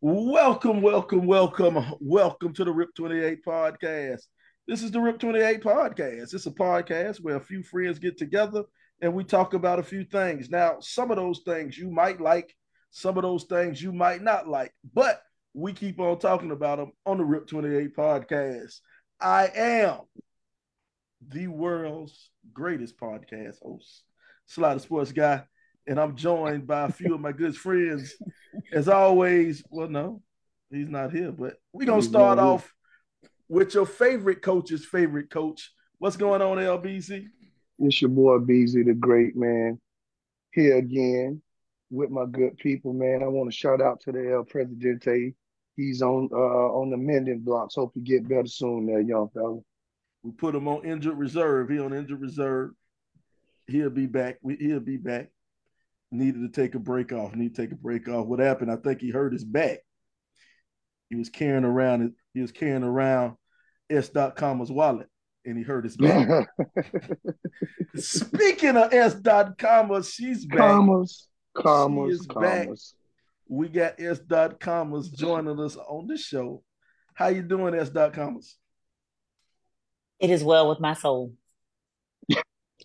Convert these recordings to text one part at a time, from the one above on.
Welcome, welcome, welcome, welcome to the RIP 28 podcast. This is the RIP 28 podcast. It's a podcast where a few friends get together and we talk about a few things. Now, some of those things you might like, some of those things you might not like, but we keep on talking about them on the RIP 28 podcast. I am the world's greatest podcast host, Slider Sports Guy, and I'm joined by a few of my good friends. As always, well, no, he's not here, but we're going to He's start not here. off with your favorite coach's favorite coach. What's going on, LBC? It's your boy Beasley the Great, man. Here again with my good people, man. I want to shout out to the El Presidente. He's on the mending blocks. Hope you get better soon there, young fella. We put him on injured reserve. He on injured reserve. He'll be back. He'll be back. Needed to take a break off. Need to take a break off. What happened? I think he hurt his back. He was carrying around. He was carrying around S.comma's wallet, and he hurt his back. Speaking of S.comma, she's back. commas, She commas, is back. commas. We got S.commas joining us on the show. How you doing, S.commas? It is well with my soul.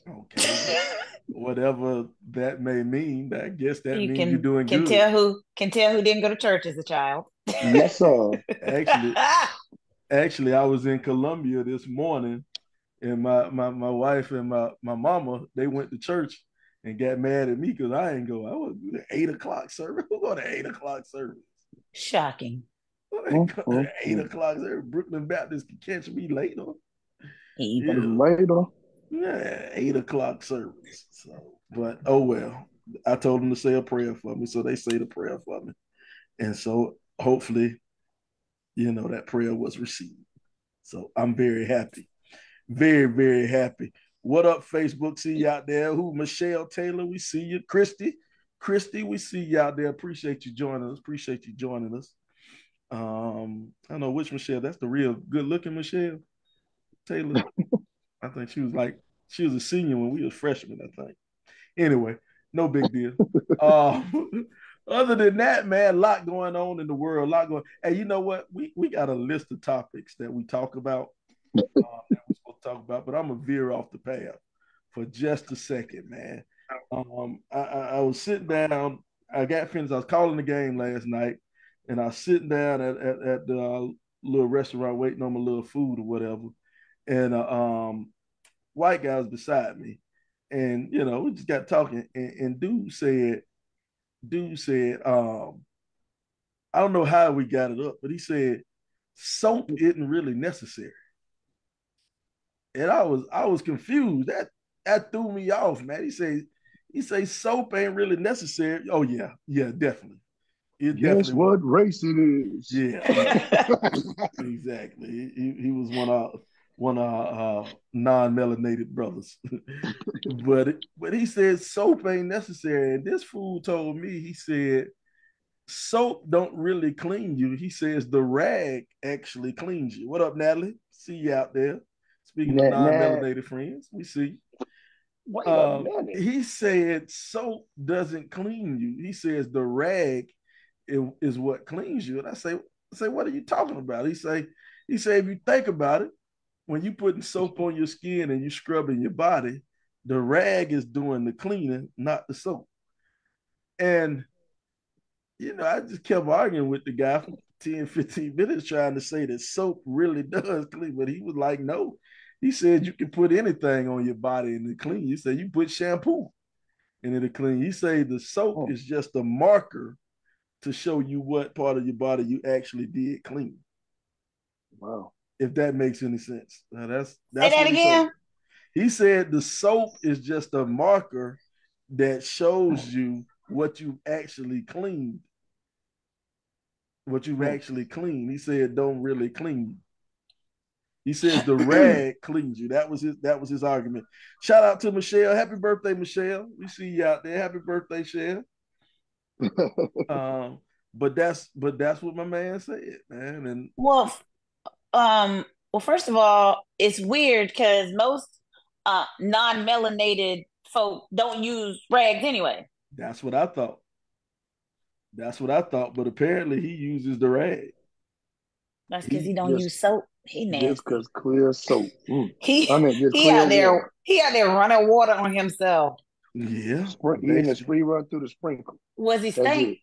Okay. Whatever that may mean, I guess that You means you're can doing can good. tell who didn't go to church as a child. Yes, sir. Actually, actually, I was in Columbia this morning, and my wife and my mama, they went to church and got mad at me because I ain't go. I was 8 o'clock service. Who go to 8 o'clock service? Shocking. Mm, mm, 8 mm. o'clock service. Brooklyn Baptist can catch me later. Evil. Yeah, Later. yeah, 8 o'clock service. So, but oh well. I told them to say a prayer for me, so they say the prayer for me, and so hopefully, that prayer was received. So I'm very happy. Very, very happy. What up, Facebook? See you out there. Who? Michelle Taylor, we see you. Christy, we see you out there. Appreciate you joining us. Appreciate you joining us. I don't know which Michelle. That's the real good looking Michelle Taylor. I think she was a senior when we was freshmen, I think. Anyway, no big deal. Uh, other than that, man, a lot going on in the world. A lot going. Hey, you know what? We got a list of topics that we talk about that we're supposed to talk about, but I'm gonna veer off the path for just a second, man. I was sitting down. I got finished. I was calling the game last night, and I was sitting down at the little restaurant waiting on my little food or whatever, and white guy was beside me, and we just got talking, and dude said, I don't know how we got it up, but he said soap isn't really necessary. And I was confused. That threw me off, man. He say soap ain't really necessary. Oh yeah, yeah, definitely. It Guess definitely what race it is? yeah, right. Exactly. He was one of our non-melanated brothers. but he said soap ain't necessary. And this fool told me, he said soap don't really clean you. He says the rag actually cleans you. What up, Natalie? See you out there. Speaking of Nah, non-melanated friends, we see. wait a minute. He said soap doesn't clean you. He says the rag is what cleans you. And I say, what are you talking about? He say, if you think about it, when you putting soap on your skin and you scrubbing your body, the rag is doing the cleaning, not the soap. And I just kept arguing with the guy for 10, 15 minutes trying to say that soap really does clean. But he was like, no. He said you can put anything on your body and it clean. He said you put shampoo and it'll clean. He said the soap Oh, is just a marker to show you what part of your body you actually did clean. wow. If that makes any sense. Now Say that's that what he told me. again. He said the soap is just a marker that shows you what you've Mm. actually cleaned. He said don't really clean. He says the rag cleans you. That was his argument. Shout out to Michelle. Happy birthday, Michelle. We see you out there. Happy birthday, Shell. Um, but that's what my man said, man. And Well, well, first of all, it's weird because most non-melanated folk don't use rags anyway. that's what I thought. That's what I thought, but apparently he uses the rag. That's because He he don't Just use soap. He just nasty. cause clear soap. He I mean, just he clear out water. there. He out there running water on himself. yeah, Even the basically. spree run through the sprinkle. Was he That's stink?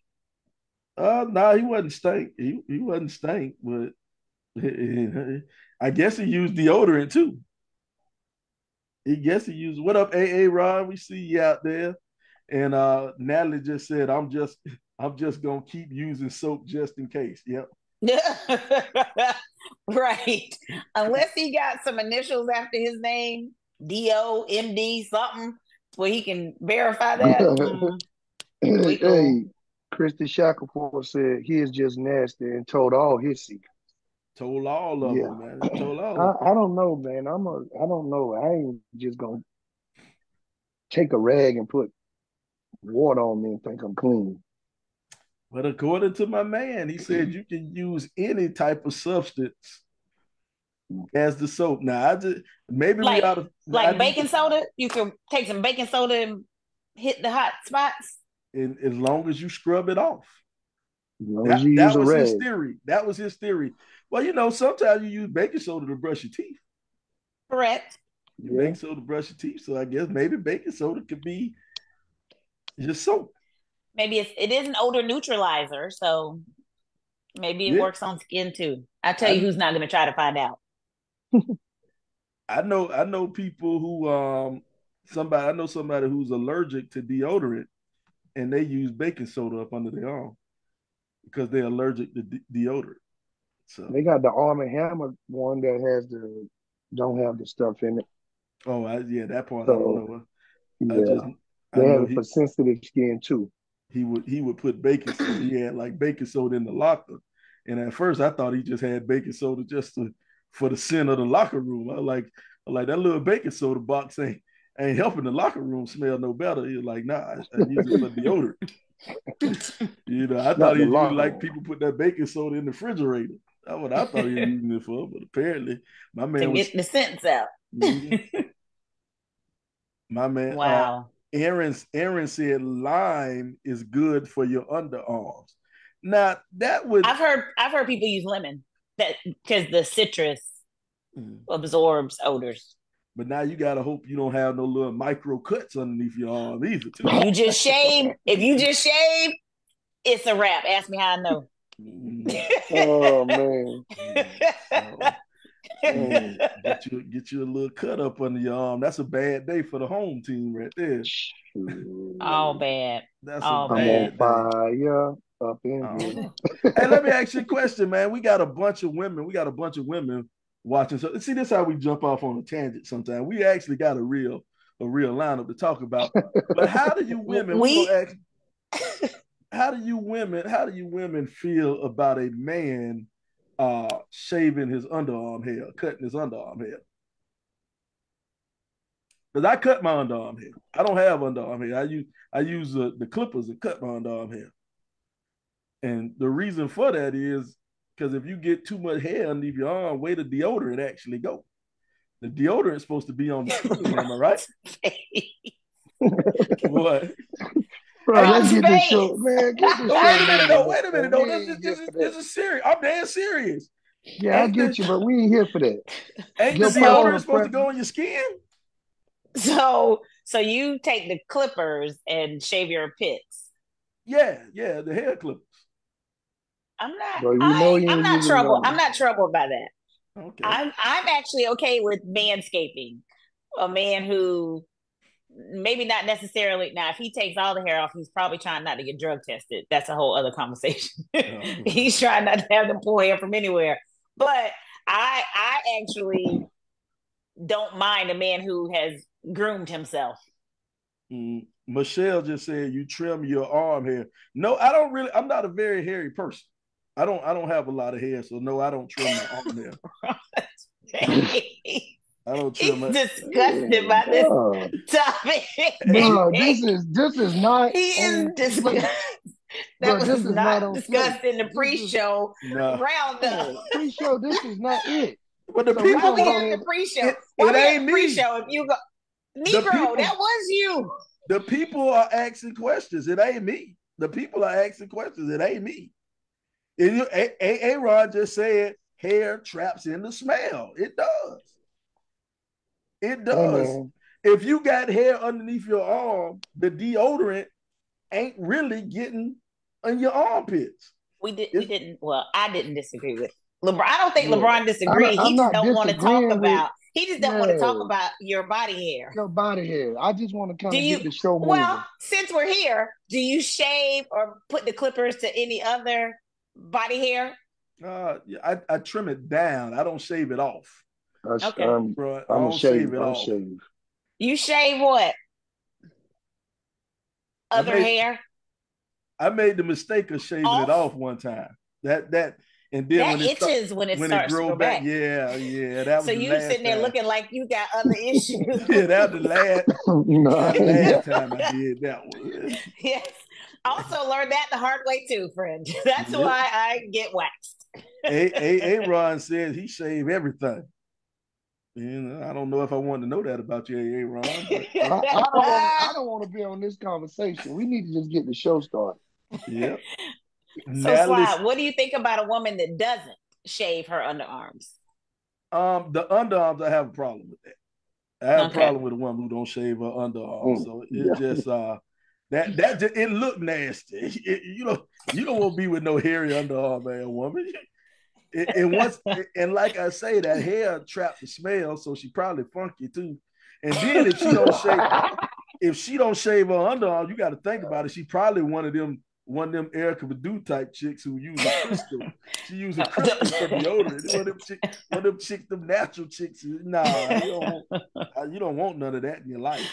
it. No, he wasn't stank. He wasn't stank, but I guess he used deodorant too. He guess he used what up, AA Ron? We see you out there. And Natalie just said, I'm just gonna keep using soap just in case. Yep. Right. Unless he got some initials after his name, DO, MD, something, where he can verify that. We cool. Hey, Christy Shackelford said he is just nasty and told all his secrets. Told all of Yeah. them, man. Told all of them. I don't know, man. I don't know. I ain't just gonna take a rag and put water on me and think I'm clean. But according to my man, he said you can use any type of substance as the soap. Now I just maybe we Like ought to I like need baking to soda. You can take some baking soda and hit the hot spots. and as long as you scrub it off. As long as That you use that a was his rag. theory. That was his theory. Well, sometimes you use baking soda to brush your teeth. Correct. You Yeah. bake soda to brush your teeth. So I guess maybe baking soda could be just soap. Maybe it is an odor neutralizer, so maybe it Yeah. works on skin too. I tell you I who's not going to try to find out. I know people who I know somebody who's allergic to deodorant and they use baking soda up under their arm because they're allergic to deodorant. So They got the Arm& and Hammer one that has the don't have the stuff in it. yeah, that part I don't So know. I yeah, just I they have know it for sensitive skin too. he would put baking soda. He had like baking soda in the locker, and at first I thought he just had baking soda for the scent of the locker room. I like that little baking soda box ain't helping the locker room smell no better. He was like, nah, I use it for deodorant. I thought Not he the used locker like room. people put that baking soda in the refrigerator. That's what I thought he was using it for, but apparently my To man was get the scents out. mhm, my man. Wow. Aaron said lime is good for your underarms. Now that would, I've heard people use lemon that because the citrus absorbs odors. but now you gotta hope you don't have no little micro cuts underneath your arm either, too. If you just shave, it's a wrap. Ask me how I know. Mm, Oh man. so Mm. get you a little cut up under your arm. That's a bad day for the home team right there. All bad. That's a All I'm on bad. bad day. fire up I don't in know. Hey, let me ask you a question, man. We got a bunch of women. We got a bunch of women watching. So see, this is how we jump off on a tangent sometimes. We actually got a real lineup to talk about. But how do you women, we're gonna We ask, how do you women feel about a man shaving his underarm hair, cutting his underarm hair? Because I cut my underarm hair. I don't have underarm hair. I use the clippers and cut my underarm hair. And the reason for that is because if you get too much hair underneath your arm, where the deodorant actually go? The deodorant is supposed to be on the skin, am I right? What? Bro, Hey, let's Ron's get this face. show, man. Get this oh, show wait a minute, though. moving, Wait a minute, man. We though. This, ain't this, here this, for that. this is serious. I'm damn serious. Yeah, I Ain't get the you, but we ain't here for that. ain't the Your deodorant personal supposed to go preference. on your skin? So you take the clippers and shave your pits. Yeah, the hair clippers. I'm not. Bro, you know you I'm ain't not using troubled. none. I'm not troubled by that. Okay. I'm actually okay with manscaping. A man who maybe not necessarily now. If he takes all the hair off, he's probably trying not to get drug tested. That's a whole other conversation. Oh. He's trying not to have them pull hair from anywhere. But I actually don't mind a man who has groomed himself. Michelle just said you trim your arm hair. No, I don't really. I'm not a very hairy person. I don't have a lot of hair, so no, I don't trim my arm hair. I don't trim He's my. disgusted by this Bro, topic. Hey, bro, this is not He is on disgusted. That bro, was this is not not on flick. discussed in the This is pre-show nah. roundup. pre-show. This is not it. But the So we Why gonna we people, go having ahead. the pre-show? it Why it we ain't having the me. pre-show if you go The Negro, people, that was you. the people are asking questions. It ain't me. The people are asking questions. It ain't me. Aaron just said hair traps in the smell. It does. It does. If you got hair underneath your arm, the deodorant ain't really getting in your armpits. We didn't. Well, I didn't disagree with LeBron. I don't think LeBron disagreed. He just don't want to talk about. He just don't want to talk about your body hair. Your body hair. I just want to kind of get the show moving. Well, since we're here, do you shave or put the clippers to any other body hair? I trim it down. I don't shave it off. Okay. I'm don't shave it off. You shave what? Other hair? I made the mistake of shaving it off one time. And then that itches when it starts to grow back. Yeah. That was so you sitting there looking like you got other issues. Yeah, that was the last time I did that one. Yes. I also learned that the hard way too, friend. That's why I get waxed. Aaron says he shaved everything. I don't know if I wanted to know that about you, Aaron. I don't want to be on this conversation. We need to just get the show started. Yeah. So, Slide, what do you think about a woman that doesn't shave her underarms? The underarms, I have a problem with that. I have a problem with a woman who don't shave her underarms. So it's just that just, it look nasty. You don't want to be with no hairy underarm, man, woman. And like I say, that hair traps the smell, so she probably funky too. And then if she don't shave her underarm, you got to think about it. She probably one of them Erykah Badu type chicks who use a crystal. She uses crystal for deodorant. One of them chicks, them natural chicks. Nah, you don't want none of that in your life.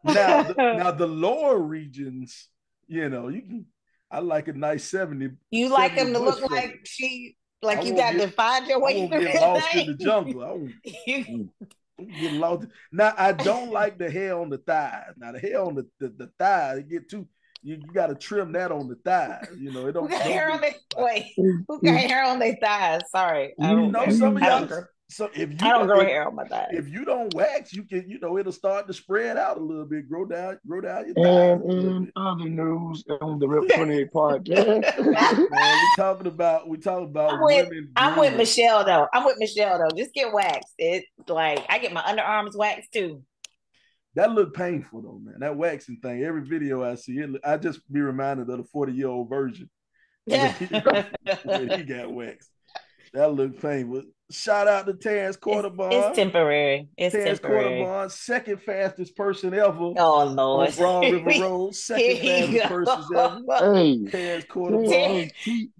Now the lower regions, you can. I like a nice 70. You like them to look like you got to find your way through. Get lost in the jungle. I won't get lost. Now I don't like the hair on the thighs. Now the hair on the thighs, it get too. You got to trim that on the thighs. It don't. Who got hair on their thighs? Sorry, some of y'all. So if you I don't grow hair on my thighs. If you don't wax, you can, it'll start to spread out a little bit, grow down your thighs. And in other news on the Rip 28 podcast, man, we talking about women. I'm with Michelle though. Just get waxed. It's like I get my underarms waxed too. That look painful though, man. That waxing thing. Every video I see, I just be reminded of the 40-year-old version. Yeah, when he got waxed. That look painful. Shout out to Terrence Quarterbond. It's temporary. Terrence Quarterbond, second fastest person ever. Oh Lord. On Broad River Road, second fastest person ever. Hey, Terrence Quarterbond. T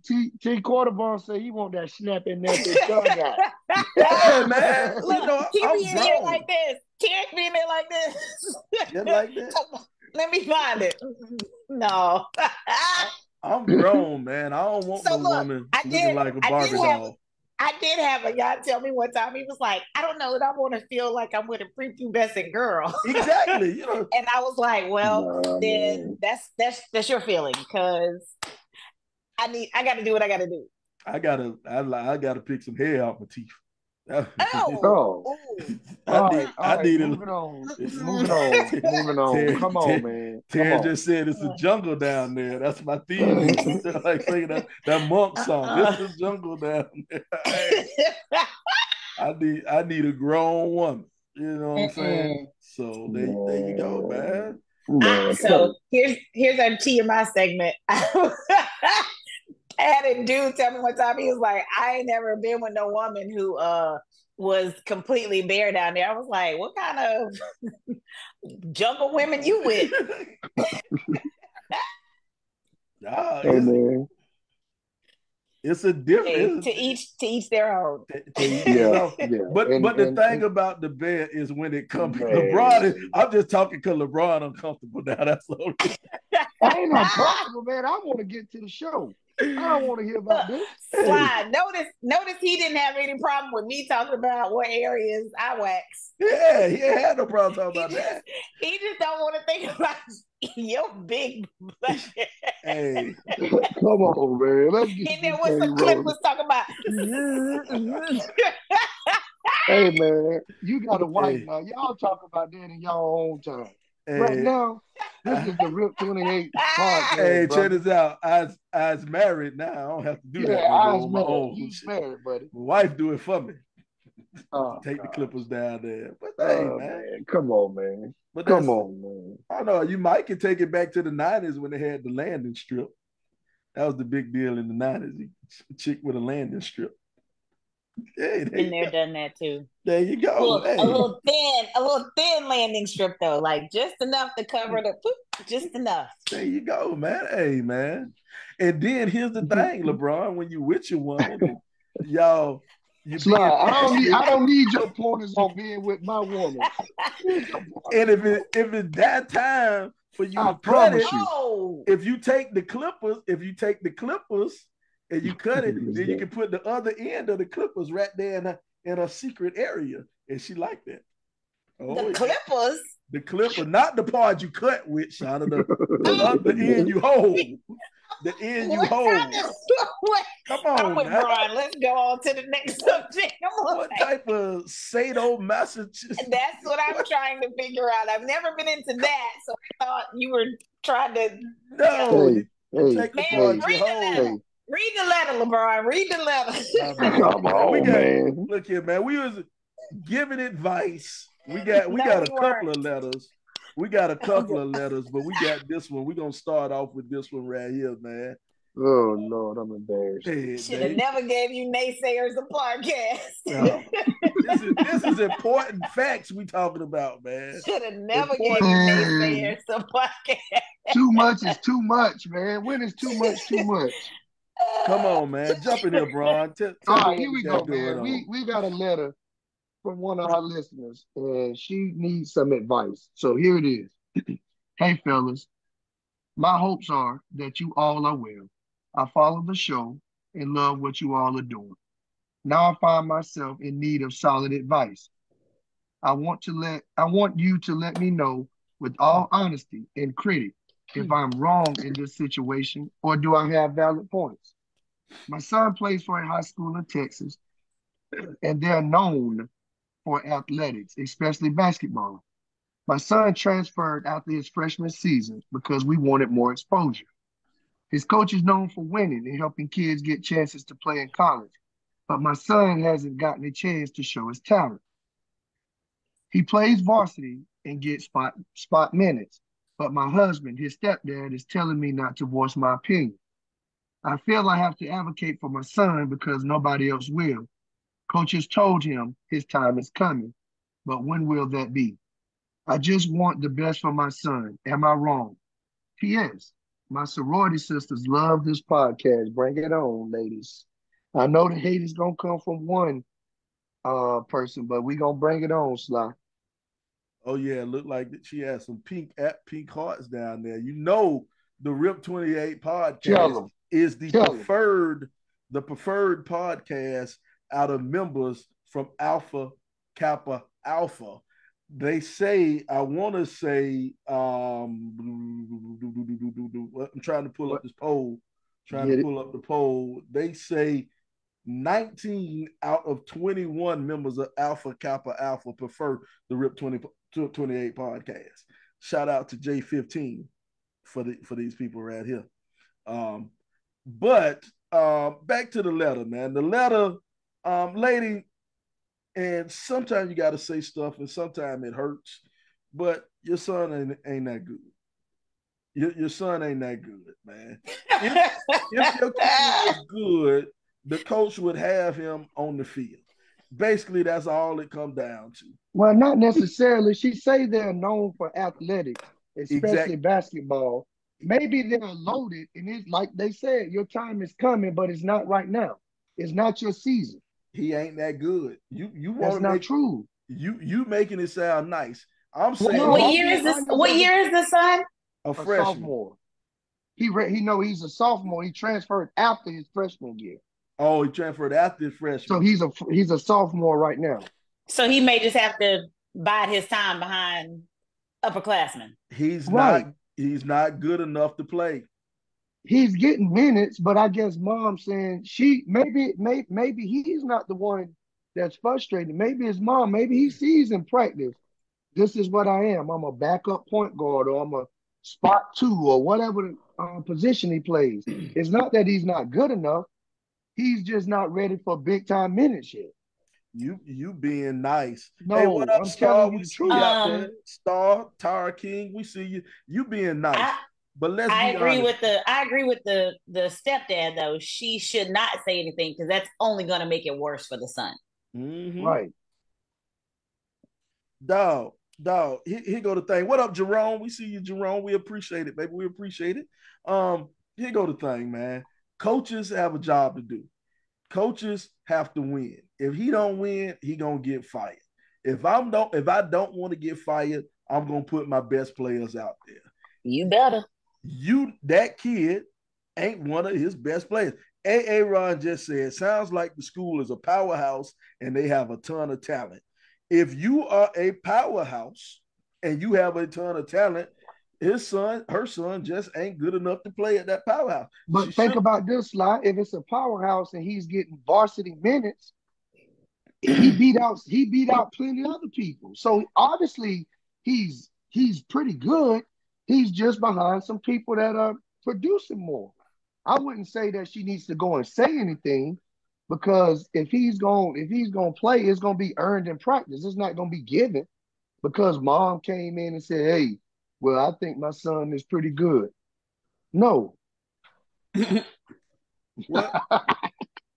Quarterbond said he want that snapping neck and tongue out. Yeah, man. Look, he be in here like this. Terrence be in there like this. Just like that. Let me find it. No. I'm grown, man. I don't want woman looking like a Barbie doll. I did have a guy tell me one time, he was like, I don't know that I want to feel like I'm with a prepubescent girl. Exactly. And I was like, well, then that's your feeling, because I got to do what I got to do. I gotta pick some hair out my teeth. I need moving on. Come on, man. Terry just said it's a jungle down there. That's my theme. Like saying that monk song. It's a jungle down there. I need a grown woman. You know what I'm saying? So there you go, man. So here's our TMI segment. I had a dude tell me one time, he was like, I ain't never been with no woman who was completely bare down there. I was like, what kind of jungle women you with? It's a different to each their own. But the thing about the bed is when it comes LeBron, I'm just talking because LeBron uncomfortable now. That's all. I ain't uncomfortable, man. I want to get to the show. I don't want to hear about this. Slide. Notice he didn't have any problem with me talking about what areas I wax. Yeah, he ain't had no problem talking about that. He just don't want to think about your big Hey, come on, man. Let's get and then what the clip was talking about. Hey, man, you got a wife now. Y'all talk about that in y'all own time. Right Hey, now, this is the Rip 28 podcast, hey, check brother. this out. I was married now. I don't have to do Yeah, that no more I's on my married. own. He's Shit. married, buddy. My wife do it for me. Oh Take the gosh. Clippers down there. But hey, Oh man. man. Come on, man. But Come that's on, man. I don't know. You might can take it back to the '90s when they had the landing strip. That was the big deal in the '90s. Chick with a landing strip. Hey, there Been you there, go. done that too. There you go. Well, Hey, a little thin landing strip though, like just enough to cover the, just enough. there you go, man. Hey, man. And then here's the thing, LeBron, when you with your woman and y'all, you being Sly, nasty, I don't need your pointers on being with my woman. and if it's that time for you I to cut promise it, you. Oh, if you take the Clippers and you cut it, then you can put the other end of the Clippers right there in a secret area, and she liked that. Oh, the yeah. Clippers. The Clipper, not the part you cut with, Shauna, the end you hold. The end you What hold. kind of what? Come I'm on with now. Brian. Let's go on to the next subject. What type of sadomasochism? That's what I'm trying to figure out. I've never been into that, so I thought you were trying to. No, Hey, you hey, take the Man, part hey, you read the hold. letter. hey. Read the letter, LeBron. Read the letter. All right, Come man. on, man. Look here, man. We was giving advice. We got We a weren't. couple of letters. We got a couple Okay. of letters, but we got this one. We're gonna start off with this one right here, man. Oh Lord, I'm embarrassed. Hey, Should have man. never gave you naysayers a podcast. This is important facts we talking about, man. Should have never gave Important. you Man, naysayers a podcast. too much is too much, man. When is too much too much? Come on, man. Jump in here, Bron. Tell All me right, what here we we got go, going man. on. We got a letter from one of our listeners, and she needs some advice. So here it is. Hey, fellas, my hopes are that you all are well. I follow the show and love what you all are doing. Now I find myself in need of solid advice. I want you to let me know with all honesty and critic if I'm wrong in this situation or do I have valid points. My son plays for a high school in Texas, and they're known for athletics, especially basketball. My son transferred after his freshman season because we wanted more exposure. His coach is known for winning and helping kids get chances to play in college, but my son hasn't gotten a chance to show his talent. He plays varsity and gets spot minutes, but my husband, his stepdad, is telling me not to voice my opinion. I feel I have to advocate for my son because nobody else will. Coach has told him his time is coming, but when will that be? I just want the best for my son. Am I wrong? P.S. My sorority sisters love this podcast. Bring it on, ladies. I know the hate is gonna come from one person, but we gonna bring it on, Sly. Oh yeah, look like she has some pink hearts down there. You know, the Rip 28 Tell podcast them. is the Tell them. preferred podcast out of members from Alpha Kappa Alpha. They say, I want to say, I'm trying to pull up What? this poll. Trying to Get it? pull up the poll. They say 19 out of 21 members of Alpha Kappa Alpha prefer the Rip 28 podcast. Shout out to J15 for these people right here. But back to the letter, man. The letter, lady, and sometimes you got to say stuff, and sometimes it hurts. But your son ain't that good. Your son ain't that good, man. If your kid was good, the coach would have him on the field. Basically, that's all it comes down to. Well, not necessarily. She say they're known for athletics, especially Exact. basketball. Maybe they're loaded, and it's like they said, your time is coming, but it's not right now. It's not your season. He ain't that good. You want That's to not make true. you making it sound nice. I'm Well, saying no, What he year is I this? know What there's year is the son? a a freshman. sophomore. He know he's a sophomore. He transferred after his freshman year, Oh, he transferred after his so freshman. he's a sophomore right now. So he may just have to bide his time behind upperclassmen. He's Right. not good enough to play. He's getting minutes, but I guess mom saying maybe he's not the one that's frustrated. Maybe his mom. Maybe he sees in practice This is what I am. I'm a backup point guard, or I'm a spot two, or whatever position he plays. It's not that he's not good enough. He's just not ready for big time minutes yet. You being nice. Hey, what No, up, I'm Star? telling you We the see you truth. out there. Star, Tara King, we see you. You being nice. I But let's I be agree honest. with the stepdad though. She should not say anything because that's only going to make it worse for the son. Mm-hmm. Right. Dog. Here go the thing. What up, Jerome? We see you, Jerome. We appreciate it, baby. We appreciate it. Here go the thing, man. Coaches have a job to do. Coaches have to win. If he don't win, he gonna get fired. If I don't want to get fired, I'm gonna put my best players out there. You better. That kid ain't one of his best players. Ron just said, sounds like the school is a powerhouse and they have a ton of talent. If you are a powerhouse and you have a ton of talent, her son just ain't good enough to play at that powerhouse. But think about this, Sly. If it's a powerhouse and he's getting varsity minutes, he beat out plenty of other people. So obviously he's pretty good. He's just behind some people that are producing more. I wouldn't say that she needs to go and say anything, because if he's going to play, it's going to be earned in practice. It's not going to be given because mom came in and said, "Hey, well, I think my son is pretty good." No. What?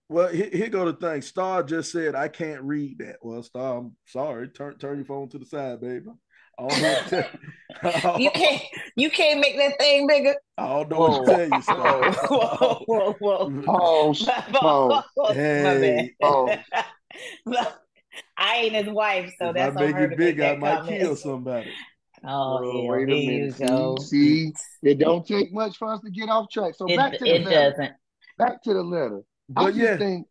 Well, here go the thing. Star just said, I can't read that. Well, Star, I'm sorry. Turn your phone to the side, baby. I don't know what to tell you. You can't make that thing bigger. I don't know what to tell you, Star. Pause. Pause. Hey. Pause. I ain't his wife, so If that's I on make her it to make big, I that might comment. kill somebody. Oh, hell, wait a here minute. you go. See, it don't take much for us to get off track. So back to the letter. Doesn't. Back to the letter. But I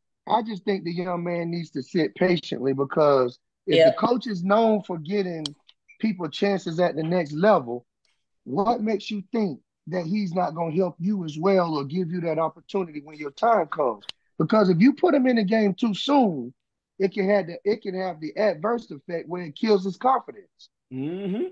just think the young man needs to sit patiently, because if the Yep. coach is known for getting people chances at the next level, what makes you think that he's not going to help you as well or give you that opportunity when your time comes? Because if you put him in the game too soon, it can have the adverse effect where it kills his confidence. Mm-hmm.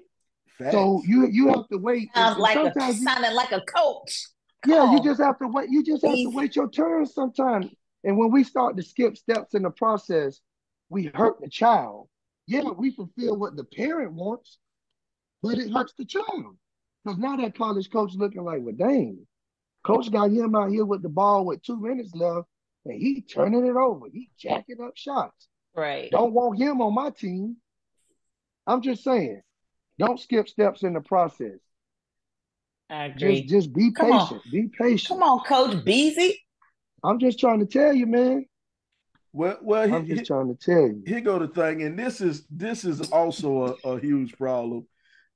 So you have to wait. Sounds And like sometimes sounding like a coach. you just have to wait. You just have to wait your turn sometimes. And when we start to skip steps in the process, we hurt the child. Yeah, we fulfill what the parent wants, but it hurts the child. Because now that college coach looking like, well, dang, coach got him out here with the ball with 2 minutes left, and he turning it over. He jacking up shots. Right. Don't want him on my team. I'm just saying, don't skip steps in the process. I agree. Just be patient. Be patient. Come on, Coach Beasy. I'm just trying to tell you, man. Well, I'm just trying to tell you. Here go the thing, and this is also a huge problem.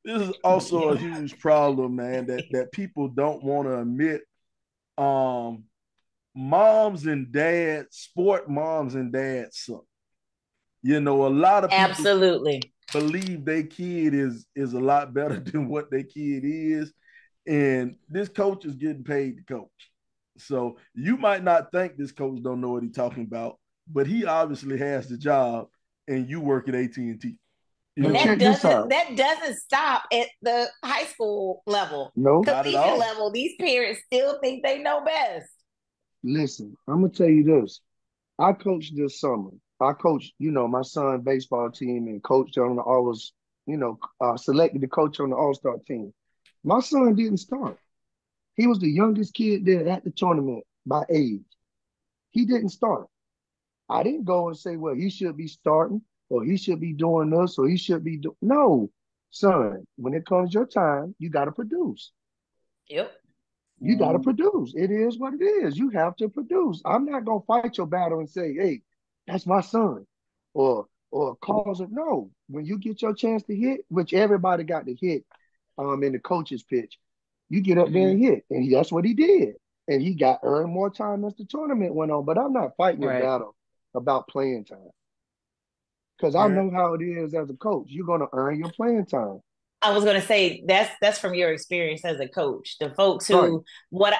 This is also a huge problem, man, that people don't want to admit. Moms and dads, sport moms and dads suck. You know, a lot of people absolutely believe their kid is a lot better than what their kid is. And this coach is getting paid to coach. So you might not think this coach don't know what he's talking about, but he obviously has the job, and you work at AT&T. That doesn't stop at the high school level. No, collegiate level. These parents still think they know best. Listen, I'm gonna tell you this. I coached this summer. I coached, my son's baseball team, and coached on the always, selected to coach on the All-Star team. My son didn't start. He was the youngest kid there at the tournament by age. He didn't start. I didn't go and say, well, he should be starting, or he should be doing this, or he should be doing. No, son, when it comes your time, you got to produce. Yep. You got to produce. It is what it is. You have to produce. I'm not going to fight your battle and say, hey, that's my son, or cause it. No, when you get your chance to hit, which everybody got to hit in the coach's pitch, you get up there and hit. And that's what he did. And he earned more time as the tournament went on. But I'm not fighting your battle about playing time. Because I know how it is as a coach. You're going to earn your playing time. I was going to say that's from your experience as a coach. The folks who what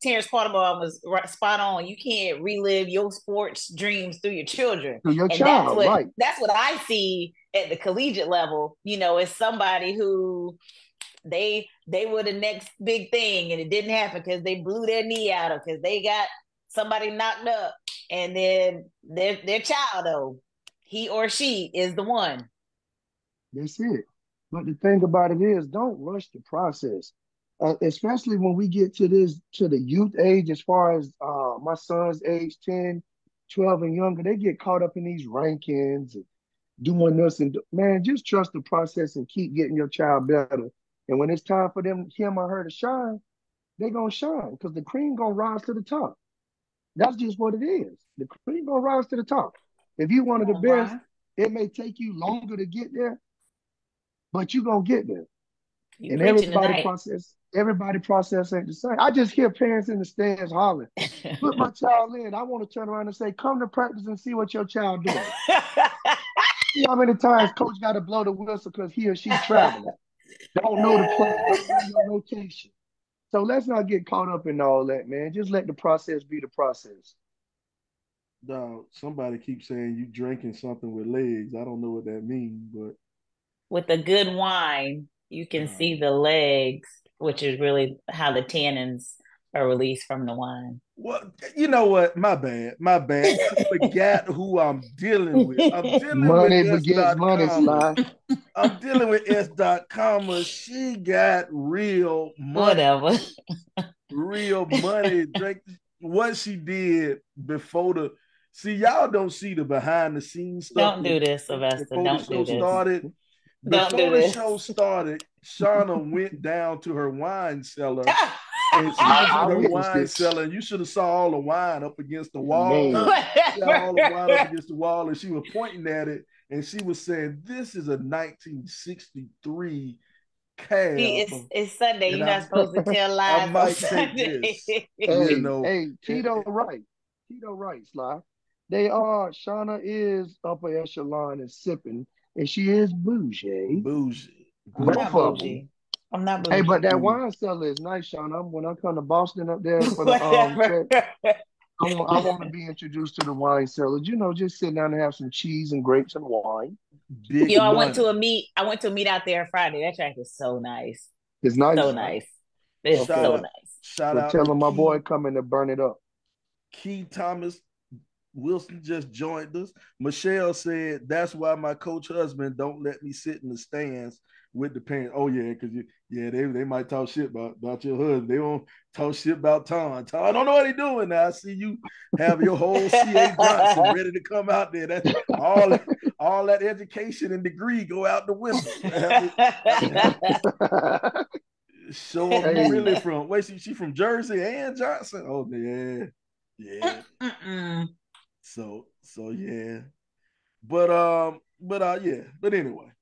Terrence Quattlebaum was spot on. You can't relive your sports dreams through your children. Through your child, That's what I see at the collegiate level, is somebody who they were the next big thing and it didn't happen because they blew their knee out or because they got somebody knocked up, and then their child, though, he or she is the one. That's it. But the thing about it is, don't rush the process. Especially when we get to the youth age, as far as my son's age, 10, 12 and younger, they get caught up in these rankings and doing this. And man, just trust the process and keep getting your child better. And when it's time for him or her to shine, they're going to shine because the cream going to rise to the top. That's just what it is. The cream going to rise to the top. If you one of the best, it may take you longer to get there, but you're going to get there. You and everybody process ain't the same. I just hear parents in the stands hollering, put my child in. I want to turn around and say, come to practice and see what your child doing. See how many times coach got to blow the whistle because he or she's traveling. Don't know the play, don't know your rotation. So let's not get caught up in all that, man. Just let the process be the process. Dog, somebody keeps saying you drinking something with legs. I don't know what that means, but with a good wine, you can see the legs, which is really how the tannins are released from the wine. Well, you know what? My bad. I forgot who I'm dealing with. I'm dealing money with begets money, Sly. I'm dealing with S.com. She got real money. Whatever. Real money. Drink what she did before the. See, y'all don't see the behind the scenes stuff. Don't do this, Sylvester. Don't do this. Before the show started, Shauna went down to her wine cellar. And she was in her wine cellar, and you should have saw all the wine up against the wall. All the wine up against the wall, and she was pointing at it, and she was saying, "This is a 1963 cab." See, it's Sunday. You're not supposed to tell lies. I might take this. Hey, Tito right, Sly. They are. Shauna is upper echelon and sipping, and she is bougie. Both of them. I'm not bougie. Hey, but that wine cellar is nice, Shauna. When I come to Boston up there for the trip, I want to be introduced to the wine cellar. Just sit down and have some cheese and grapes and wine. I went to a meet out there Friday. That track is so nice. It's nice. So nice. It's so nice. Shout out. Tell my boy coming to burn it up. Key Thomas Wilson just joined us. Michelle said, that's why my coach husband don't let me sit in the stands with the parents. Oh, yeah, because they might talk shit about your husband. They won't talk shit about Tom. Tom, I don't know what he's doing now. I see you have your whole C.A. Johnson ready to come out there. That's all that education and degree go out the window. So really from, she from Jersey and Johnson? Oh, yeah. Yeah. So yeah. But anyway.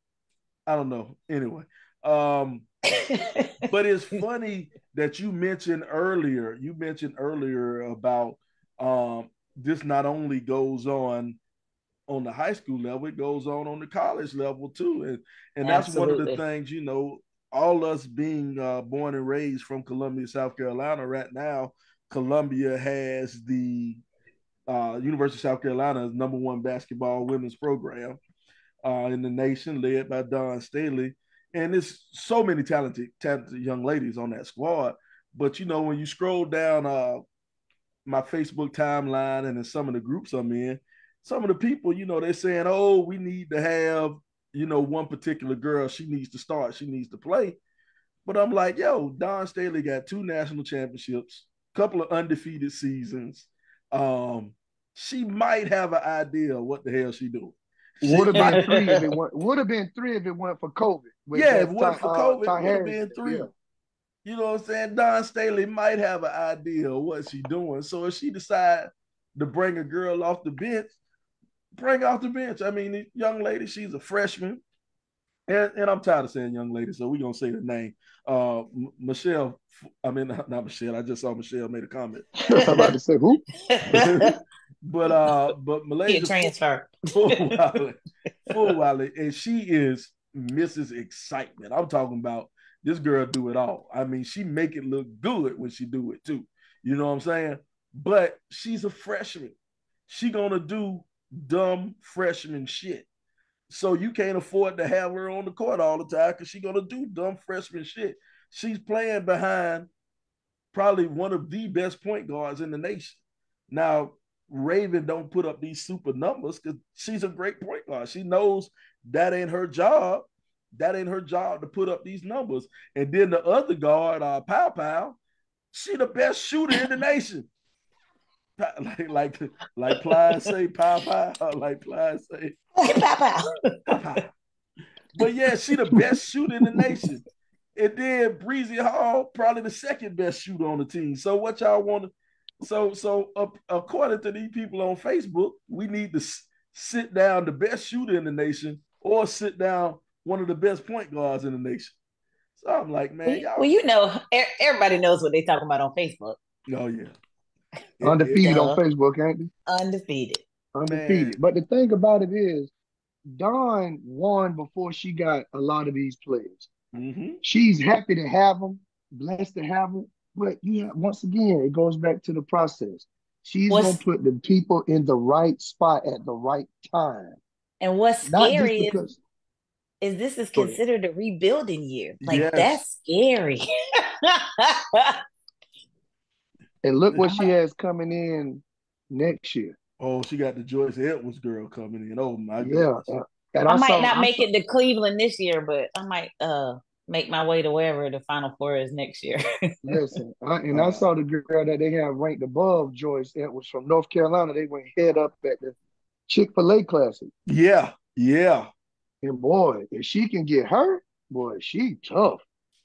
I don't know. Anyway. But it's funny that you mentioned earlier about this not only goes on the high school level, it goes on the college level too. And that's one of the things, all us being born and raised from Columbia, South Carolina right now, Columbia has the University of South Carolina's #1 basketball women's program in the nation, led by Dawn Staley. And there's so many talented young ladies on that squad. But, when you scroll down my Facebook timeline and in some of the groups I'm in, some of the people, they're saying, oh, we need to have, one particular girl. She needs to start. She needs to play. But I'm like, yo, Dawn Staley got 2 national championships, a couple of undefeated seasons. She might have an idea of what the hell she doing. Would have been 3 if it went. Would have been 3 if it went for COVID. If it went for COVID, it would have been 3. Yeah. You know what I'm saying? Dawn Staley might have an idea of what she's doing. So if she decides to bring a girl off the bench, bring her off the bench. I mean, the young lady, she's a freshman. And I'm tired of saying young lady, so we're going to say the name. Michelle, I mean, not Michelle. I just saw Michelle made a comment. I'm about to say who? But Malaysia transfer. Full Wiley, and she is Mrs. Excitement. I'm talking about this girl do it all. I mean, she make it look good when she do it too. You know what I'm saying? But she's a freshman. She gonna do dumb freshman shit. So you can't afford to have her on the court all the time because she's gonna do dumb freshman shit. She's playing behind probably one of the best point guards in the nation. Now, Raven don't put up these super numbers because she's a great point guard. She knows that ain't her job. That ain't her job to put up these numbers. And then the other guard, Pow Pow, she the best shooter in the nation. Like Plow say, Pow Pow, like Plow say, Pow pow. Pow Pow. But yeah, she the best shooter in the nation. And then Breezy Hall, probably the second best shooter on the team. So what y'all want to? So according to these people on Facebook, we need to sit down the best shooter in the nation, or sit down one of the best point guards in the nation. So I'm like, man, y'all. Well, you know, everybody knows what they talking about on Facebook. Oh yeah, undefeated on Facebook, ain't they? Undefeated. Undefeated. Man. But the thing about it is, Dawn won before she got a lot of these players. Mm-hmm. She's happy to have them, blessed to have them. But yeah, once again, it goes back to the process. She's going to put the people in the right spot at the right time. And what's scary is this is considered a rebuilding year. Like, yes. That's scary. And look what she has coming in next year. Oh, she got the Joyce Edwards girl coming in. Oh my goodness. Yeah. And I might not make it to Cleveland this year, but I might make my way to wherever the Final Four is next year. Listen, I saw the girl that they have ranked above Joyce Edwards from North Carolina. They went head up at the Chick-fil-A Classic. Yeah. And boy, if she can get her, boy, she tough.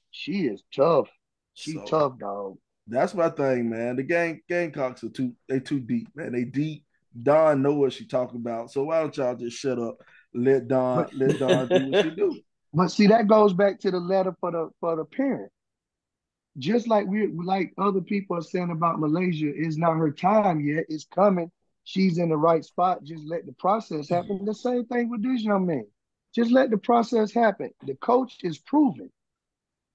She is tough. She tough, dog. That's my thing, man. The Gamecocks are too deep, man. They deep. Dawn know what she talking about. So why don't y'all just shut up? Let Dawn do what she do. But see, that goes back to the letter for the parent. Just like other people are saying about Malaysia, it's not her time yet. It's coming. She's in the right spot. Just let the process happen. The same thing with this young man. Just let the process happen. The coach is proven.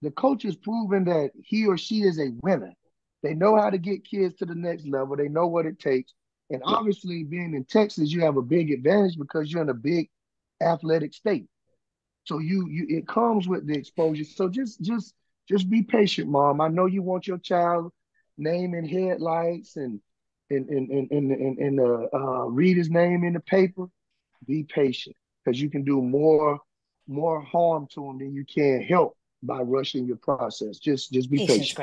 The coach is proven that he or she is a winner. They know how to get kids to the next level. They know what it takes. And obviously, being in Texas, you have a big advantage because you're in a big athletic state. So it comes with the exposure. So just be patient, Mom. I know you want your child name in headlights and read his name in the paper. Be patient, because you can do more harm to him than you can help by rushing your process. Just be patient.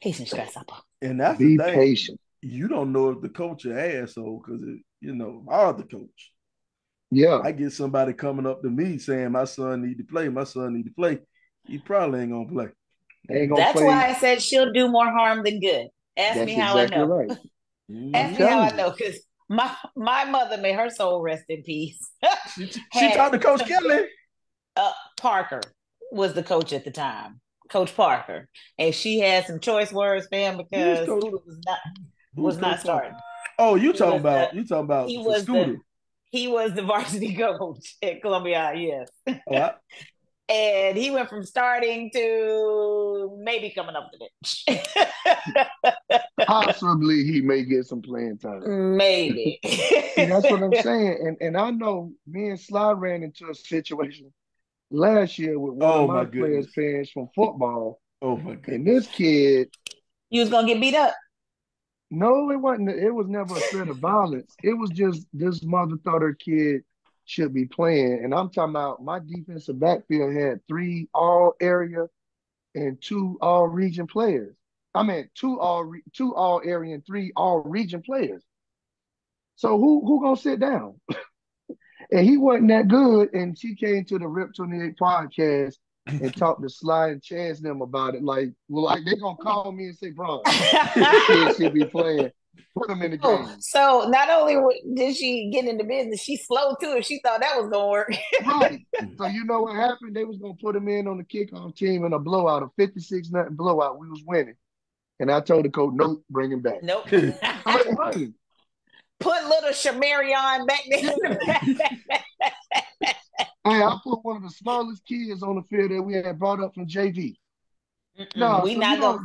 Patience, grasshopper. And that's be the thing. Patient. You don't know if the coach an asshole because I'm the coach. Yeah. I get somebody coming up to me saying my son need to play. He probably ain't gonna play. That's why I said she'll do more harm than good. Ask me how exactly I know. Right. Ask me how I know, because my mother, may her soul rest in peace. she talked to Coach Kelly. Parker was the coach at the time, Coach Parker, and she had some choice words for him because Scooter was not starting. Oh, you talking about Scooter? He was the varsity coach at Columbia, yes. What? And he went from starting to maybe coming up the bench. Possibly he may get some playing time. Maybe. See, that's what I'm saying. And I know me and Sly ran into a situation last year with one of my players' parents from football. Oh my goodness. And this kid, you was gonna get beat up. No, it wasn't. It was never a threat of violence. It was just this mother thought her kid should be playing. And I'm talking about my defensive backfield had 3 all-area and 2 all-region players. I mean, 2 all-area and 3 all-region players. So who gonna sit down? And he wasn't that good. And she came to the Rip 28 podcast and talked to Sly and Chance them about it. Like they gonna call me and say, bro, this kid should be playing. Put him in the game. So not only did she get into business, she slow too if she thought that was gonna work. Right. So you know what happened? They was gonna put him in on the kickoff team in a blowout, a 56-0 blowout. We was winning. And I told the coach, nope, bring him back. Nope. Put little Shamarion back there. Hey, I put one of the smallest kids on the field that we had brought up from JV. No, we're not gonna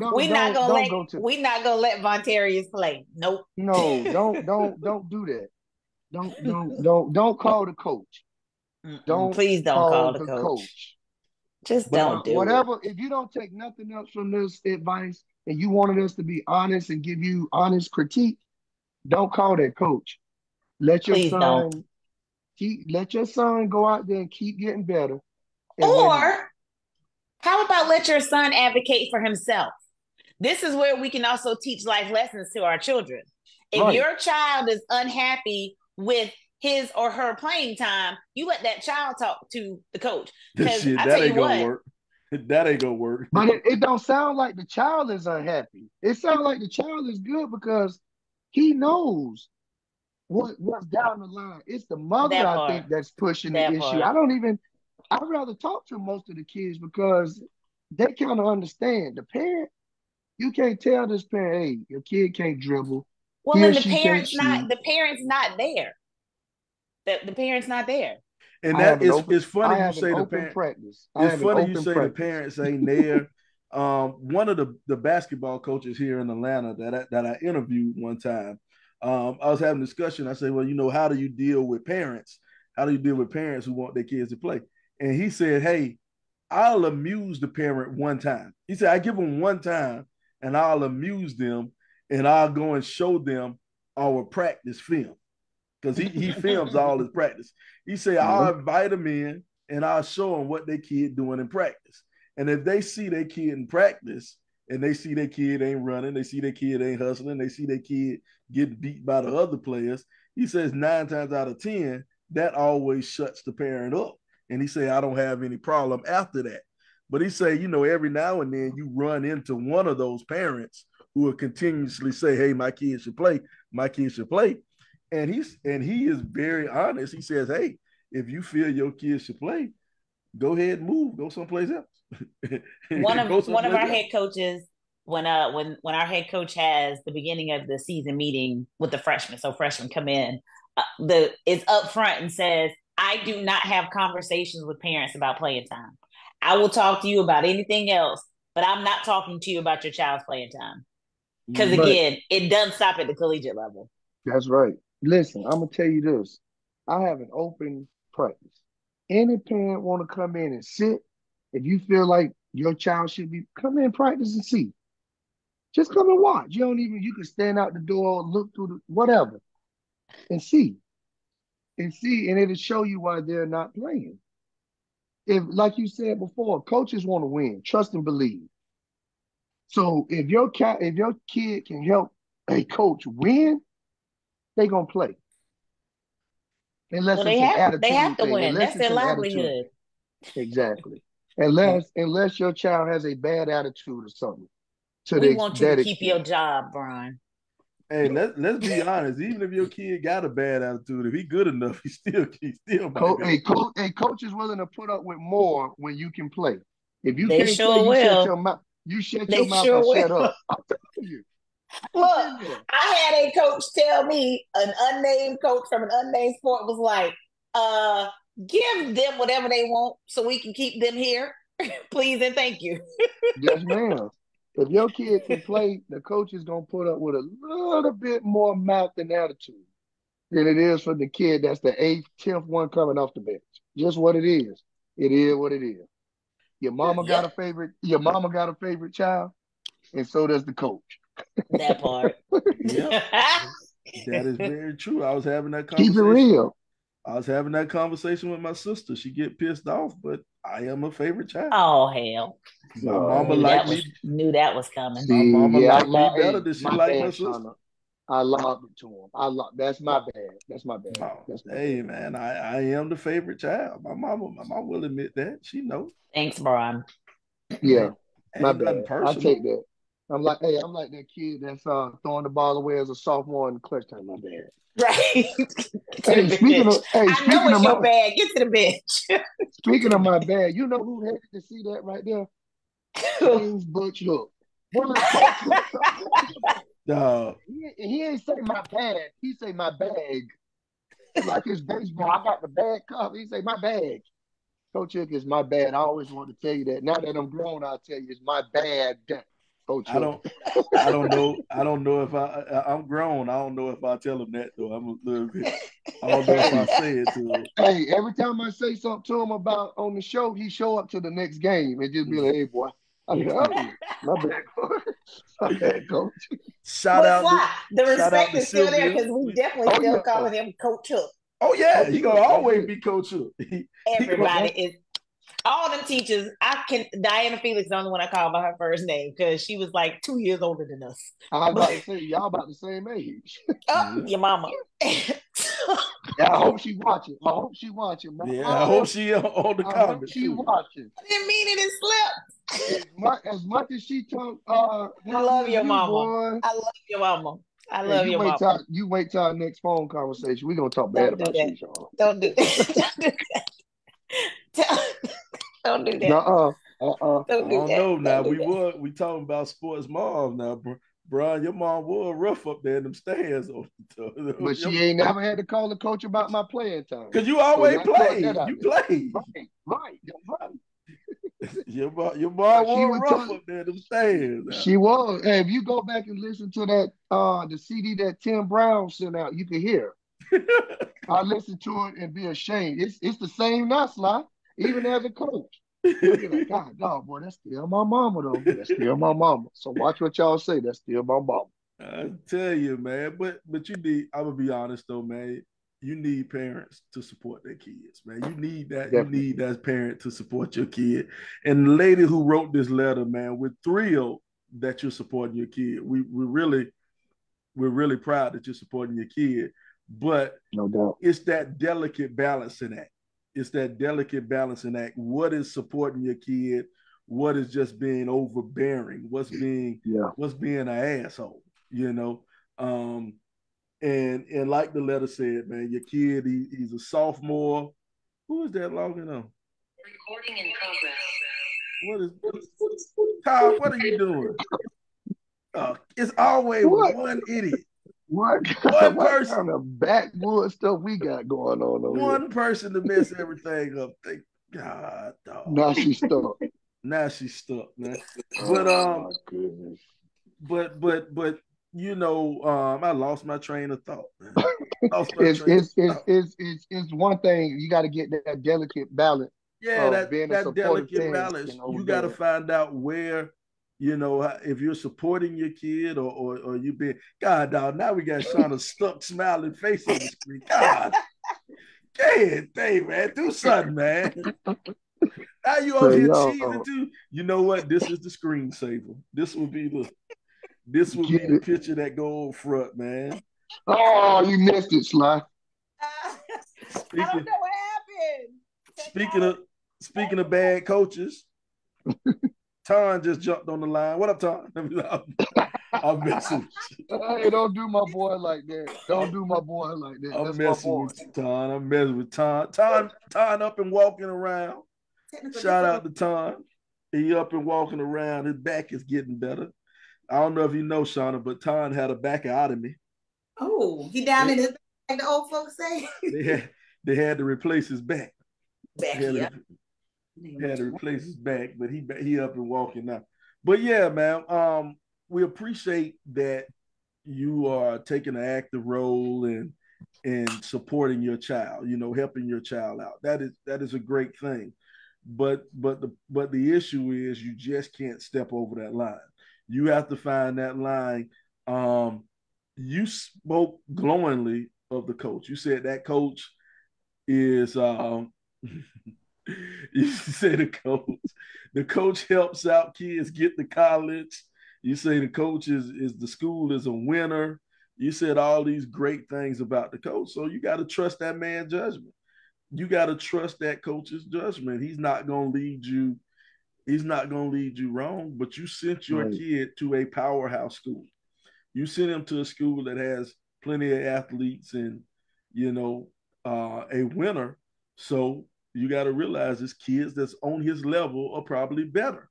let Vontarius play. Nope. No, don't do that. Don't call the coach. Please don't call call the the coach. coach. Just don't do Whatever, if you don't take nothing else from this advice and you wanted us to be honest and give you honest critique, don't call that coach. Let your Please don't. son let your son go out there and keep getting better. And Or how about let your son advocate for himself? This is where we can also teach life lessons to our children. If your child is unhappy with his or her playing time, you let that child talk to the coach. Because I tell you what, work. That ain't gonna work. But it don't sound like the child is unhappy. It sounds like the child is good because he knows what's down the line. It's the mother, I think, that's pushing the issue. I'd rather talk to most of the kids because they kind of understand. The parent, you can't tell this parent, hey, your kid can't dribble. Well, then the parent's not there. The parent's not there. And it's funny you say the parent practice. It's funny you say the parents ain't there. One of the basketball coaches here in Atlanta that I interviewed one time, I was having a discussion. I said, well, how do you deal with parents? How do you deal with parents who want their kids to play? And he said, hey, I'll amuse the parent one time. He said, I give them one time and I'll amuse them and I'll go and show them our practice film. Because he films all his practice. He said, I'll invite them in and I'll show them what their kid doing in practice. And if they see their kid in practice and they see their kid ain't running, they see their kid ain't hustling, they see their kid getting beat by the other players, he says 9 times out of 10, that always shuts the parent up. And he said, I don't have any problem after that. But he said, every now and then you run into one of those parents who will continuously say, hey, my kid should play. My kid should play. And he is very honest. He says, hey, if you feel your kids should play, go ahead and move. Go someplace else. One of our head coaches, when our head coach has the beginning of the season meeting with the freshmen, so freshmen come in, it's up front and says, I do not have conversations with parents about playing time. I will talk to you about anything else, but I'm not talking to you about your child's playing time. Because again, it doesn't stop at the collegiate level. That's right. Listen, I'm going to tell you this. I have an open practice. Any parent want to come in and sit, if you feel like your child should be, come in, practice and see. Just come and watch. You can stand out the door, look through whatever, and see. And it'll show you why they're not playing. If, like you said before, coaches want to win. Trust and believe. So if your kid can help a coach win, they're going to play. Unless they have to win. That's their livelihood. Exactly. Unless your child has a bad attitude or something. We want you to keep your job, Brian. Hey, let's be honest. Even if your kid got a bad attitude, if he's good enough, he still coach is willing to put up with more when you can play. If you can't play, you shut your mouth and shut up. I'm telling you. Look, I had a coach tell me, an unnamed coach from an unnamed sport was like, give them whatever they want so we can keep them here. Please and thank you. Yes, ma'am. If your kid can play, the coach is going to put up with a little bit more mouth and attitude than it is for the kid that's the 8th, 10th one coming off the bench. Just what it is. It is what it is. Your mama got a favorite child, and so does the coach. That part. Yep. That is very true. I was having that conversation. Keep it real. I was having that conversation with my sister. She get pissed off, but I am a favorite child. Oh, hell. My mama liked me. Knew that was coming. My mama liked me better than she liked my sister. I lobbed it to him. That's my bad. That's my bad. Hey, man, I am the favorite child. My mom will admit that. She knows. Thanks, Brian. Yeah, my bad. I take that. I'm like that kid that's throwing the ball away as a sophomore in the clutch time. My bad. Right. Speaking of your bag. Get to the bench. Speaking of my bag, you know who had to see that right there? James Butch Hook. He ain't say my bag. He say my bag. Like his baseball. I got the bag cup. He say my bag. Coach Hook is my bad. I always want to tell you that. Now that I'm grown, I'll tell you it's my bad. Coach I don't. I don't know. I don't know if I'm grown. I don't know if I tell him that though. I'm a little bit. I don't know if I say it to him. Hey, every time I say something to him about on the show, he show up to the next game and just be like, "Hey, boy." I mean, oh, my bad, coach. My bad, coach. Shout But out to Sly, the shout out respect to is still there Sylvia. because we definitely Oh still yeah. calling him Coach Hook. Oh yeah, Coach he gonna Hook, that's always it. be Coach Hook. Everybody is all them teachers. Diana Felix is the only one I call by her first name because she was like 2 years older than us. I was about to say, y'all about the same age. Oh, your mama. Yeah, I hope she watching. I hope she watching. Yeah, I hope she on the I hope comments she too. watching. I didn't mean it. It slipped. As much as she told I love your mama. boy. I love your mama. I Hey, love your mama. You wait till our next phone conversation. We're gonna talk bad Don't do about that. you, Sean. Don't do that. Don't do that. Don't I do don't that. know now. Don't do that. We talking about sports mom now, Brian. Your mom was rough up there in them stands. But she ain't never had to call the coach about my playing time. Because you always let's throw play. that out You there. play. Right. Your mom She was was rough up there in them stands. Now. She was. Hey, if you go back and listen to that the CD that Tim Brown sent out, you can hear. I listened to it and be ashamed. It's the same now, Sly, even as a coach. You'll be like, God, dog, boy, that's still my mama, though. That's still my mama. So watch what y'all say. That's still my mama. I tell you, man. But you need. I'm gonna be honest though, man. You need parents to support their kids, man. You need that. Definitely. You need that parent to support your kid. And the lady who wrote this letter, man, we're thrilled that you're supporting your kid. We're really proud that you're supporting your kid. But no doubt, it's that delicate balancing act. It's that delicate balancing act. What is supporting your kid? What is just being overbearing? What's being an asshole? You know. And like the letter said, man, your kid, he's a sophomore. Who is that logging on? Recording in progress. What is Kyle, what are you doing? It's always one idiot. What person, kind of backwood stuff we got going on over one here? person to mess everything up. Thank God, dog. Now she's stuck. Now she's stuck, man. Oh, my goodness. But you know, I lost my train of thought. It's one thing you got to get that delicate balance. Yeah, that delicate parent balance. You got to find out where, you know, if you're supporting your kid or you being, God, dog, now we got Shauna stuck smiling face on the screen. God, dang, man, do something, man. Now you over here cheesing too. You know what? This is the screensaver. This will be the picture that go on front, man. Oh, you missed it, Sly. I don't know what happened. Speaking of bad coaches, Ton just jumped on the line. What up, Ton? I'm messing with you. Hey, don't do my boy like that. Don't do my boy like that. I'm messing with Ton. I'm messing with Ton. Ton up and walking around. Shout out to Ton. He up and walking around. His back is getting better. I don't know if you know, Shauna, but Ton had a backotomy. Oh, he down in his back, like the old folks say. They had to replace his back. Had to replace his back, but he up and walking now. But yeah, man, we appreciate that you are taking an active role in supporting your child. You know, helping your child out. That is a great thing. But the issue is you just can't step over that line. You have to find that line. You spoke glowingly of the coach. You said that coach is you say the coach helps out kids get to college. You say the coach is the school is a winner. You said all these great things about the coach. So you got to trust that man's judgment. You got to trust that coach's judgment. He's not going to lead you. He's not going to lead you wrong, but you sent your kid to a powerhouse school. You sent him to a school that has plenty of athletes and, you know, a winner. So you got to realize his kids that's on his level are probably better.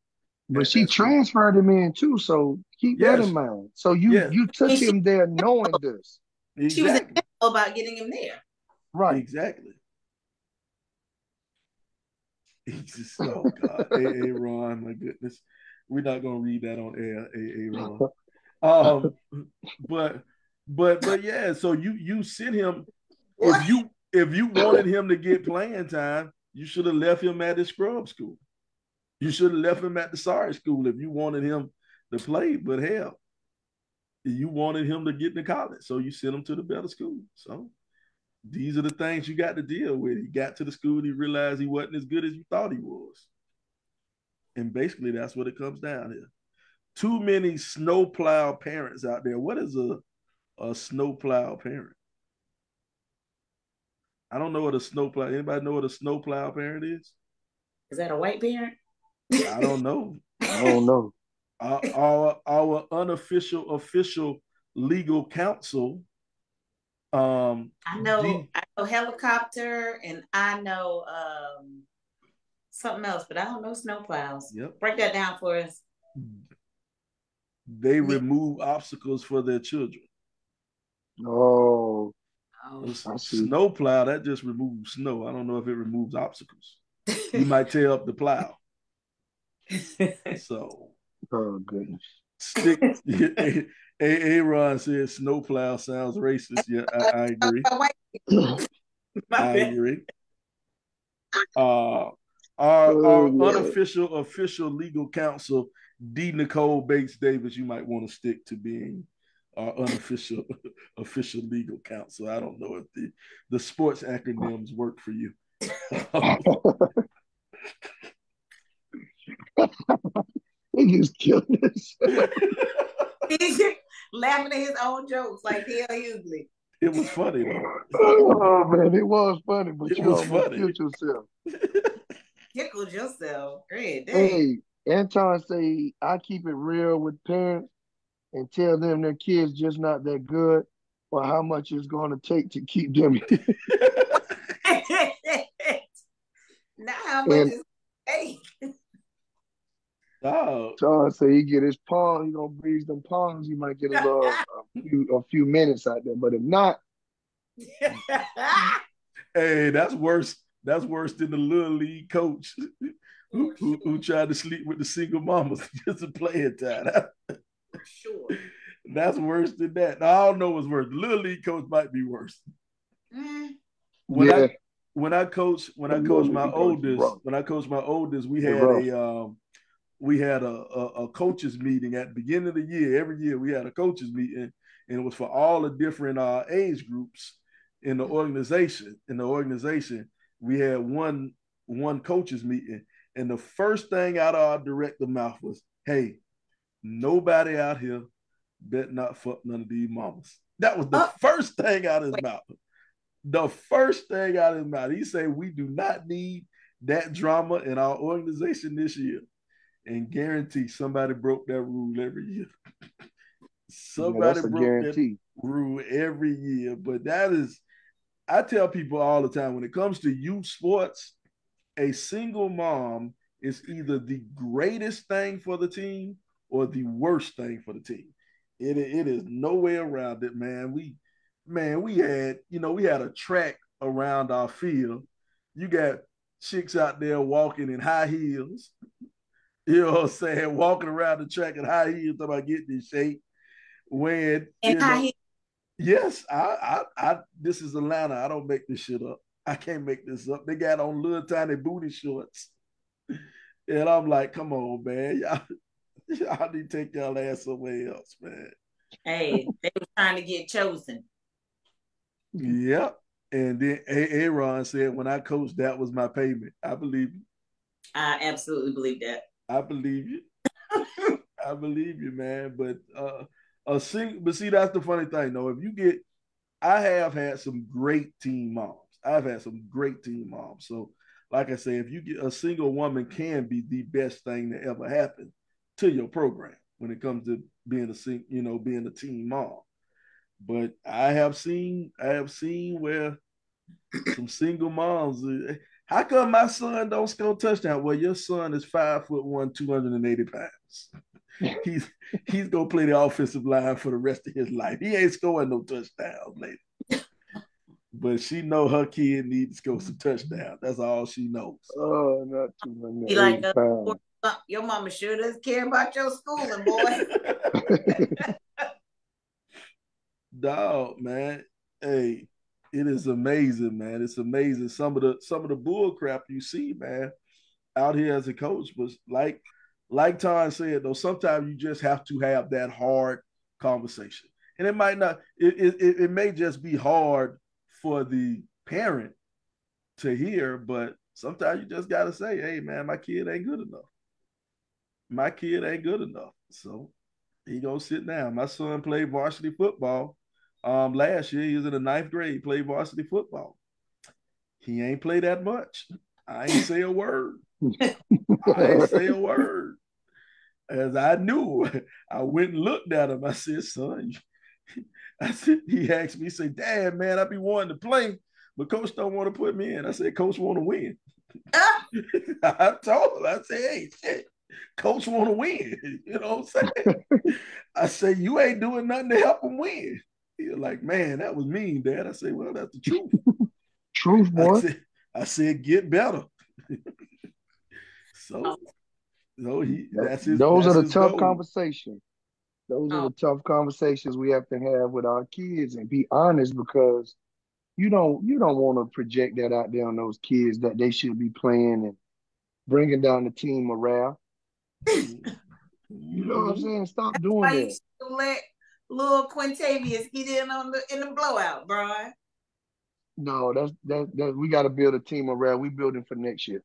But she transferred him in too, so keep that in mind. So you took him there knowing this. Exactly. She was intentional about getting him there. Right. Exactly. He's just, oh God. Hey, Ron, my goodness. We're not gonna read that on air, Ron. But yeah. So you sent him. If you wanted him to get playing time, you should have left him at his scrub school. You should have left him at the sorry school if you wanted him to play. But hell, you wanted him to get into college, so you sent him to the better school. So these are the things you got to deal with. He got to the school, he realized he wasn't as good as you thought he was. And basically, that's what it comes down here. Too many snowplow parents out there. What is a snowplow parent? I don't know what a snowplow. Anybody know what a snowplow parent is? Is that a white parent? I don't know. I don't know. Our official legal counsel. I know helicopter, and I know something else, but I don't know snowplows. Yep. Break that down for us. They remove obstacles for their children. Oh, snowplow, that just removes snow. I don't know if it removes obstacles. You might tear up the plow. So, oh goodness. Aaron said snowplow sounds racist. Yeah, I agree. I agree. Our unofficial official legal counsel, D. Nicole Bates Davis, you might want to stick to being our unofficial official legal counsel. I don't know if the sports acronyms work for you. He just killed this. He's laughing at his own jokes like Dale Hughley. It was funny though. Oh man, it was funny, but you almost killed yourself. Tickled yourself. Great. Hey, Anton say I keep it real with parents and tell them their kids just not that good, or how much it's going to take to keep them. Not how much it's take. Oh. John say he get his palm, he gonna breeze them palms. He might get a few minutes out there, but if not, hey, that's worse. That's worse than the little league coach who tried to sleep with the single mamas just to play it time. Sure. That's worse than that. Now, I don't know what's worse. The little league coach might be worse. When I coached my oldest, we had a coaches meeting at the beginning of the year. Every year we had a coaches meeting, and it was for all the different age groups in the organization. We had one coaches meeting, and the first thing out of our director mouth was, "Hey, nobody out here better not fuck none of these mamas." That was the first thing out of his mouth. The first thing out of his mouth. He said, "We do not need that drama in our organization this year." And guarantee somebody broke that rule every year. Somebody broke that rule every year. But that is, I tell people all the time, when it comes to youth sports, a single mom is either the greatest thing for the team or the worst thing for the team. It is no way around it, man. We had a track around our field. You got chicks out there walking in high heels. You know what I'm saying? Walking around the track in high heels, talking about getting in shape. Yes, I this is Atlanta. I don't make this shit up. I can't make this up. They got on little tiny booty shorts. And I'm like, come on, man. Y'all need to take y'all ass somewhere else, man. Hey, they were trying to get chosen. Yep. And then Aaron said, when I coached, that was my payment. I believe you. I absolutely believe that. I believe you. I believe you, man. But see, that's the funny thing, though. I have had some great team moms. So, like I say, if you get a single woman, can be the best thing that ever happened to your program when it comes to being a team mom. But I have seen where some single moms. How come my son don't score touchdown? Well, your son is 5'1", 280 pounds. He's gonna play the offensive line for the rest of his life. He ain't scoring no touchdowns later. But she know her kid needs to score some touchdowns. That's all she knows. Oh, not 280 pounds. Your mama sure does care about your schooling, boy. Dog, man. Hey, it is amazing, man. It's amazing. Some of the bull crap you see, man, out here as a coach. But like Tom said, though, sometimes you just have to have that hard conversation. And it might not, it may just be hard for the parent to hear, but sometimes you just gotta say, hey man, my kid ain't good enough. My kid ain't good enough. So he gonna sit down. My son played varsity football. Last year he was in the ninth grade, played varsity football. He ain't play that much. I ain't say a word. I ain't say a word. As I knew, I went and looked at him. I said, son, I said, he asked me, he said, Dad, man, I be wanting to play, but coach don't want to put me in. I said, coach want to win. I told him, I said, hey, shit, coach want to win. You know what I'm saying? I said, you ain't doing nothing to help him win. He's like, man, that was mean, Dad. I said, well, that's the truth. Truth, boy. I said, get better. So that's his. Those that's are the his tough goal. conversations. Those are the tough conversations we have to have with our kids and be honest, because you don't want to project that out there on those kids that they should be playing and bringing down the team morale. You know what I'm saying? Stop That's doing why that. you should let little Quintavious get in the blowout, bro. No, that's we got to build a team morale. We building for next year.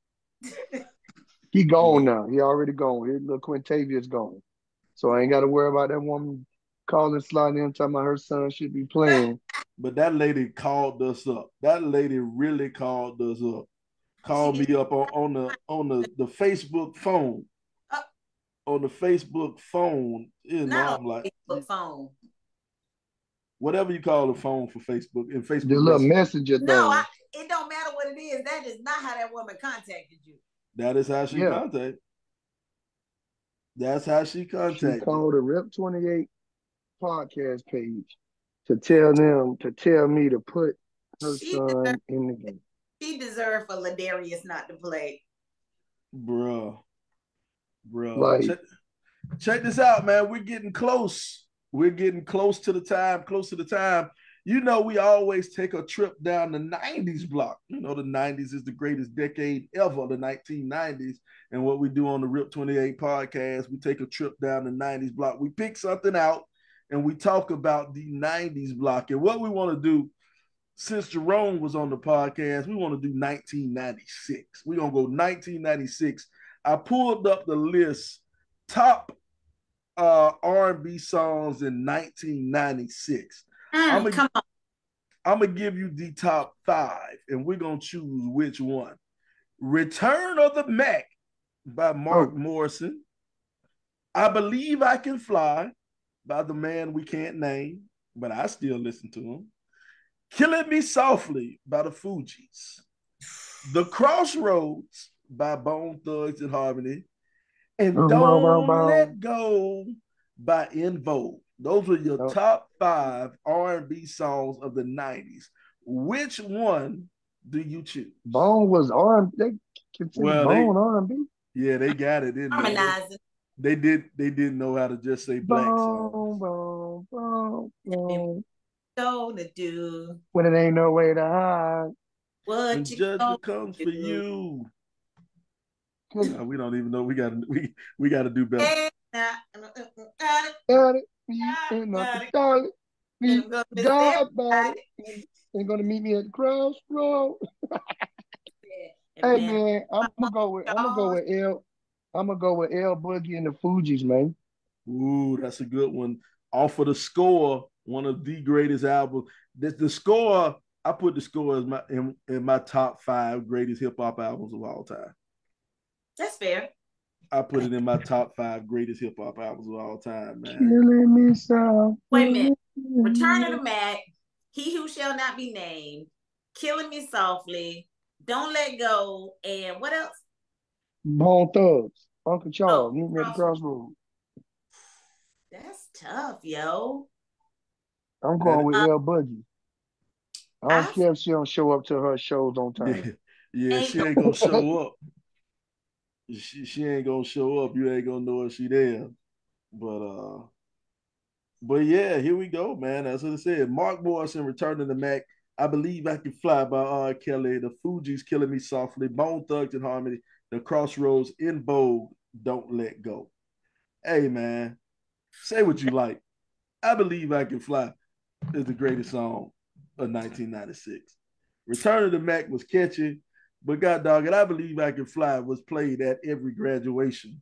He gone now. He already gone. His little Quintavious gone. So I ain't got to worry about that woman calling, sliding in, talking about her son should be playing. But that lady called us up. That lady really called us up. Called me up on the Facebook phone. On the Facebook phone, you know, I'm like Facebook phone. Whatever you call the phone for Facebook and Facebook. The little messenger thing. No, it don't matter what it is. That is not how that woman contacted you. That is how she contacted. That's how she contacted. She called the Rep 28 podcast page to tell me to put her son in the game. She deserved for Ladarius not to play. Bruh. Like, check this out, man. We're getting close. We're getting close to the time. You know, we always take a trip down the 90s block. You know, the 90s is the greatest decade ever, the 1990s. And what we do on the Rip 28 podcast, we take a trip down the 90s block. We pick something out and we talk about the 90s block. And what we want to do, since Jerome was on the podcast, we want to do 1996. We're going to go 1996. I pulled up the list, top R&B songs in 1996. I'm gonna give you the top 5, and we're gonna choose which one. Return of the Mac by Mark Morrison. I Believe I Can Fly by the man we can't name, but I still listen to him. Killing Me Softly by the Fugees. The Crossroads by Bone Thugs and Harmony. And Don't Let Go by In Vogue. Those were your top 5 R&B songs of the 90s. Which one do you choose? Bone was R&B. They consider Bone R&B. Yeah, they got it in there. They didn't know how to just say black songs. Bone. Gonna do when it ain't no way to hide. When judgment comes for you. We don't even know. We gotta do better. Ain't gonna meet me at the crossroad. Hey man, I'm gonna go with L Boogie and the Fugees, man. Ooh, that's a good one. Off of The Score, one of the greatest albums. The Score, I put The Score as in my top 5 greatest hip hop albums of all time. That's fair. I put it in my top 5 greatest hip hop albums of all time, man. Killing me softly. Wait a minute. Return of the Mac, He Who Shall Not Be Named, Killing Me Softly, Don't Let Go, and what else? Bone Thugs, Uncle Charles, Meet Me at the Crossroads. That's tough, yo. I'm going with L Boogie. I don't care if she don't show up to her shows on time. Yeah, she ain't gonna show up. she ain't gonna show up. You ain't gonna know if she there. But yeah, here we go, man. That's what it said. Mark Morrison, Return to the Mac. I Believe I Can Fly by R. Kelly. The Fugees, Killing Me Softly. Bone Thugs and Harmony. The Crossroads, In Vogue, Don't Let Go. Hey, man, say what you like. I Believe I Can Fly is the greatest song of 1996. Return of the Mac was catchy, but God dog it, I Believe I Can Fly was played at every graduation,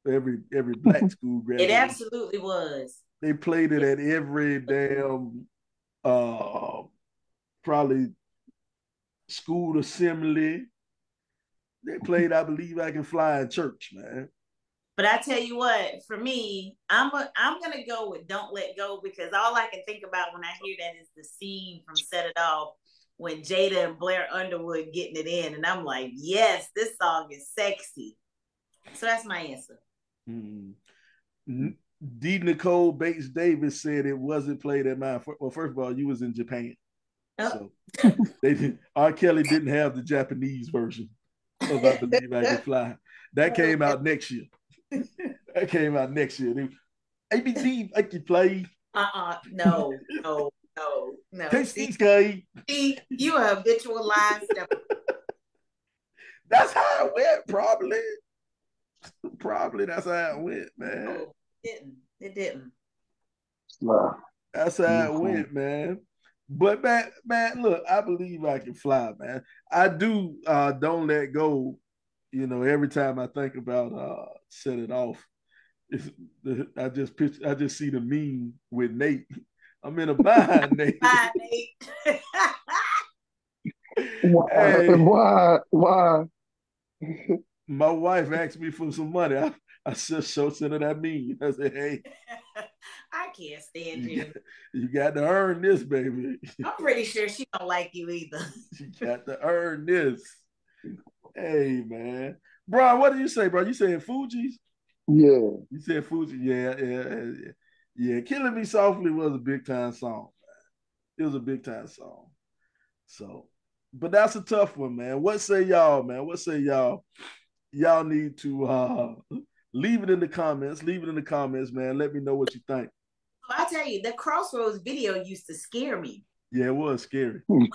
every black school It graduation. absolutely was. They played it at every damn probably school assembly. They played I Believe I Can Fly in church, man. But I tell you what, for me, I'm gonna go with Don't Let Go, because all I can think about when I hear that is the scene from Set It Off when Jada and Blair Underwood getting it in, and I'm like, yes, this song is sexy. So that's my answer. D. Nicole Bates Davis said it wasn't played at mine. Well, first of all, you was in Japan, so they did. R. Kelly didn't have the Japanese version of I Believe I Can Fly. That came out next year. That came out next year. I Believe I Can Fly. No. Tasty Sky. You a habitual lie stepper. That's how it went, probably. Probably that's how it went, man. Oh, it didn't. Wow. That's how it went, man. But man, look, I Believe I Can Fly, man. I do Don't Let Go. You know, every time I think about Set It Off, I just see the meme with Nate. I'm in a bind, Nate. Bye, Nate. Why? My wife asked me for some money. I just sent her that meme. I said, hey, I can't stand you. You got to earn this, baby. I'm pretty sure she don't like you either. You got to earn this. Hey, man. Bro, what did you say, bro? You saying Fugees? Yeah. You said Fuji. Yeah. Killing Me Softly was a big time song, man. It was a big time song. So, but that's a tough one, man. What say y'all, man? What say y'all? Y'all need to leave it in the comments. Leave it in the comments, man. Let me know what you think. I tell you, the Crossroads video used to scare me. Yeah, it was scary. Man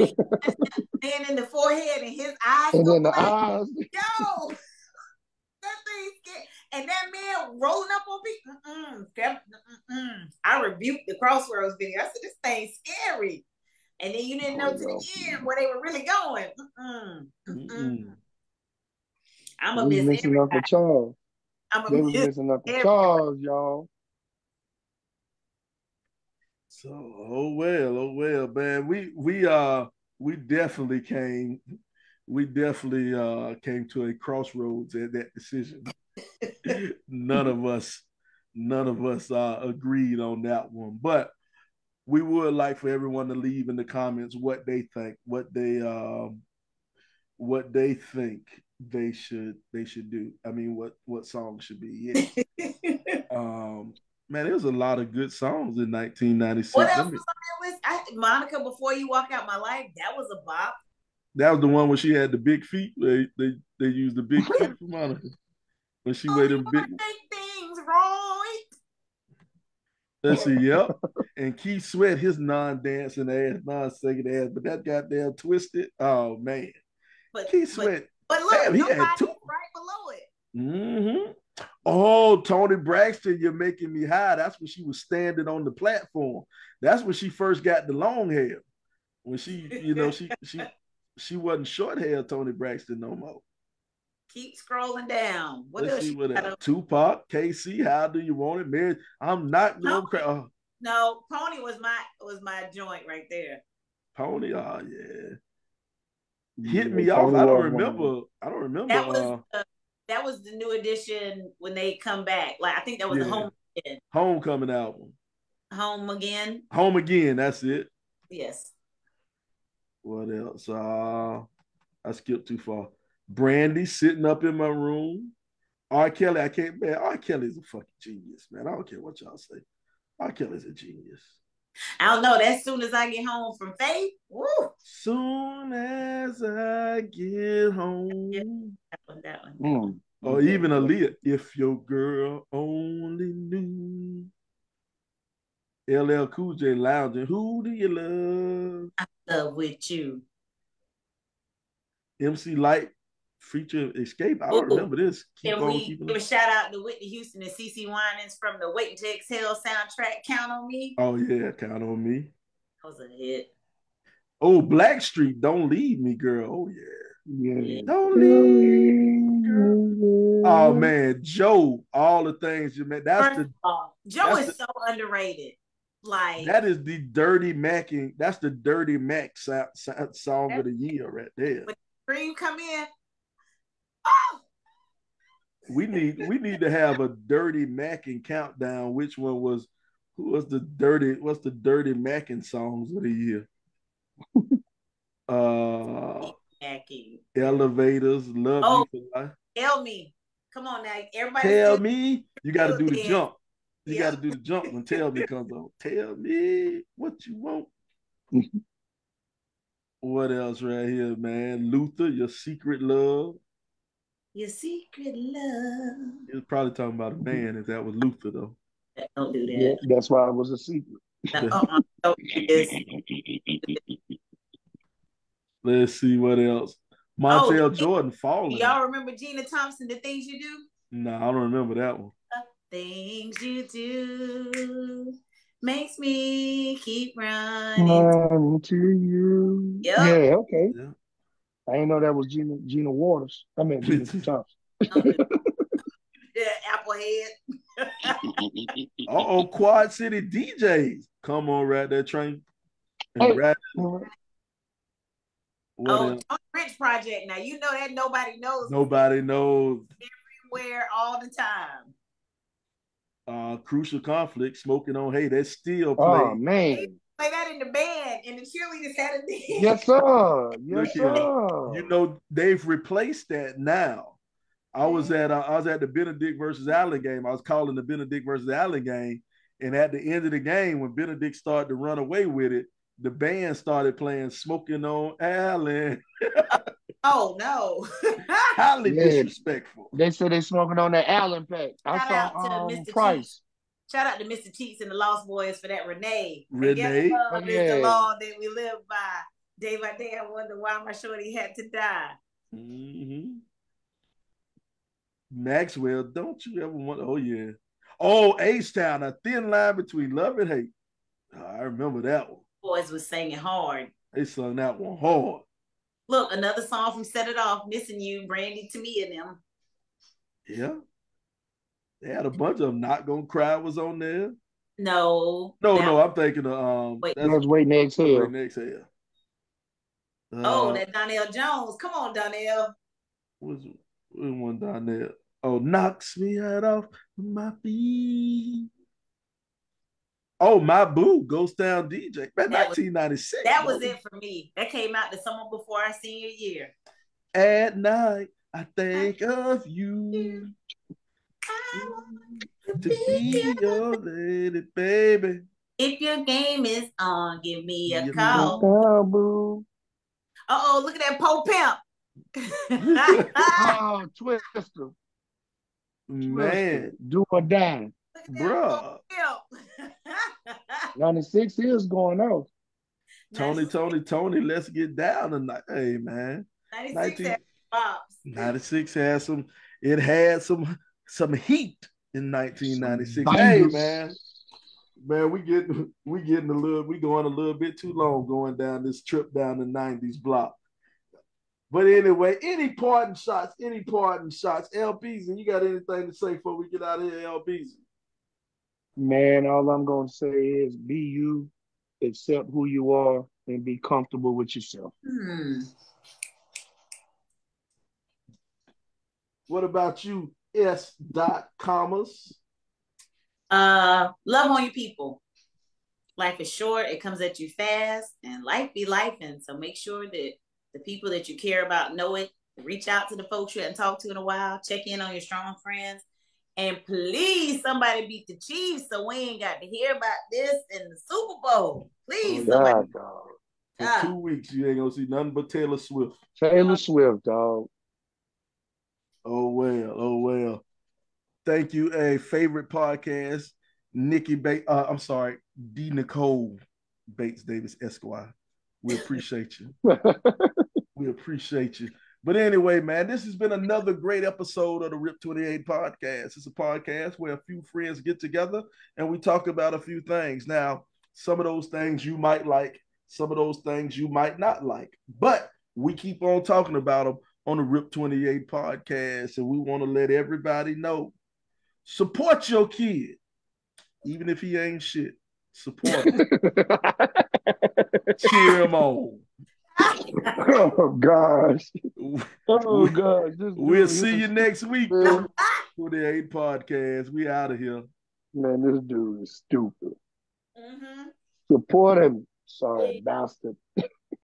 in the forehead and his eyes. And then the eyes. Yo, that thing scared. And that man rolling up on me. I rebuked the Crossroads video. I said, this thing's scary. And then you didn't know to the end where they were really going. I'm a miss missing up for Charles. They was missing up for Charles, y'all. So, oh well, man. We definitely came to a crossroads at that decision. None of us agreed on that one, but we would like for everyone to leave in the comments what they think, what they think they should do. I mean, what song should be it? Man, there was a lot of good songs in 1996. What else was on that list? Monica, Before You Walk Out My Life, that was a bop. That was the one where she had the big feet. They used the big feet for Monica when she weighed them big. Make things right. Let's see, yep. And Keith Sweat, his non-dancing ass, non-singing ass, but that goddamn Twisted. Oh man, Keith Sweat. But look, damn, he had two right below it. Mm-hmm. Oh, Toni Braxton, You're Making Me High. That's when she was standing on the platform. That's when she first got the long hair. When she, she wasn't short hair, Toni Braxton, no more. Keep scrolling down. Let's see what else. Tupac, KC, How Do You Want It? Mary, I'm not going to cry. No, Pony was my joint right there. Pony, oh yeah. Hit Me Off. I don't remember. That was the new edition when they come back. Like I think that was the Homecoming album. Home Again. Home Again. That's it. Yes. What else? I skipped too far. Brandy, Sitting Up in My Room. R. Kelly, R. Kelly's a fucking genius, man. I don't care what y'all say. R. Kelly's a genius. I don't know. As soon as I get home from Faith, woo. Soon as I get home. That one. Or even Aaliyah, if your girl only knew. LL Cool J lounging. Who do you love? I love with you. MC Light feature Escape. I don't remember this. Can we give a shout out to Whitney Houston and CeCe Winans from the Waiting to Exhale soundtrack, Count on Me? Oh, yeah, Count on Me. That was a hit. Oh, Blackstreet, Don't Leave Me, Girl. Oh, Yeah. Don't leave me, girl. Oh, man, Joe, all the things you meant. Joe is so underrated. Like, that is the Dirty Macking. That's the Dirty Mac song of the year right there. When the cream come in, we need to have a Dirty Macking countdown. What's the Dirty Macking songs of the year? Elevators, Love You for Life. Tell Me. Come on now. Everybody Tell Me. You got to do the jump. You got to do the jump when Tell Me comes on. Tell me what you want. What else right here, man? Luther, Your Secret Love. Your Secret Love. He was probably talking about a man if that was Luther, though. Don't do that. Yeah, that's why it was a secret. Let's see what else. Montel Jordan, Falling. Y'all remember Gina Thompson, The Things You Do? No, I don't remember that one. Things you do makes me keep running to you. Yep. Yeah, okay. Yeah. I didn't know that was Gina Waters. I meant Gina Thompson. Applehead. Quad City DJs. Come on, right there, train. Tony Rich Project. Now you know that nobody knows. Nobody knows. Everywhere, all the time. Crucial Conflict, Smoking on Hay. That still play. Oh man, they play that in the band, and the cheerleaders had a dance. Yes, sir. Yes, sir. You know they've replaced that now. I was at the Benedict versus Allen game. I was calling the Benedict versus Allen game, and at the end of the game, when Benedict started to run away with it, the band started playing "Smoking on Allen." Oh no! Highly disrespectful. They said they smoking on that Allen pack. Shout out to Mr. Price. Shout out to Mr. Cheeks and the Lost Boys for that. Renee. Love is the law that we live by. Day by day, I wonder why my shorty had to die. Mm-hmm. Maxwell, don't you ever want? Oh yeah. Oh, H-Town, a thin line between love and hate. I remember that one. Boys was singing hard. They sung that one hard. Look, another song from Set It Off, Missing You, Brandy, to me and them. Yeah. They had a bunch of them. Not Gonna Cry was on there. No, I'm thinking of that's Waiting to Exhale. Waiting to Exhale. That Donnell Jones. Come on, Donnell. Which one Donnell? Oh, Knocks Me Right Off My Feet. Oh, My Boo, Ghost Town DJ. Man, 1996. That was it for me. That came out the summer before our senior year. At night, I think of you. To be your lady, baby. If your game is on, give me a call. Boo. Uh-oh, look at that Poe Pimp. Oh, Twister. Man. Do or die. Bruh. 96 is going off. Tony, let's get down tonight. Hey, man. 96 had some heat in 1996. Hey, man. Man, we going a little bit too long going down this trip down the 90s block. But anyway, any parting shots? LBZ, you got anything to say before we get out of here, LBZ? Man, all I'm going to say is be you, accept who you are, and be comfortable with yourself. What about you, S. Commas? Love on your people. Life is short. It comes at you fast, and life be lifing. So make sure that the people that you care about know it. Reach out to the folks you haven't talked to in a while. Check in on your strong friends. And please, somebody beat the Chiefs so we ain't got to hear about this in the Super Bowl. Please, somebody. dog. For 2 weeks, you ain't gonna see nothing but Taylor Swift. Taylor Swift, dog. Oh well. Thank you. A favorite podcast, Nikki Bates. I'm sorry, D. Nicole Bates Davis Esquire. We appreciate you. We appreciate you. But anyway, man, this has been another great episode of the Rip 28 podcast. It's a podcast where a few friends get together and we talk about a few things. Now, some of those things you might like, some of those things you might not like, but we keep on talking about them on the Rip 28 podcast. And we want to let everybody know, support your kid, even if he ain't shit. Support him. Cheer him on. Oh gosh. Oh gosh. We'll see you next week for the 8 podcast. We out of here. Man, this dude is stupid. Support him, sorry bastard.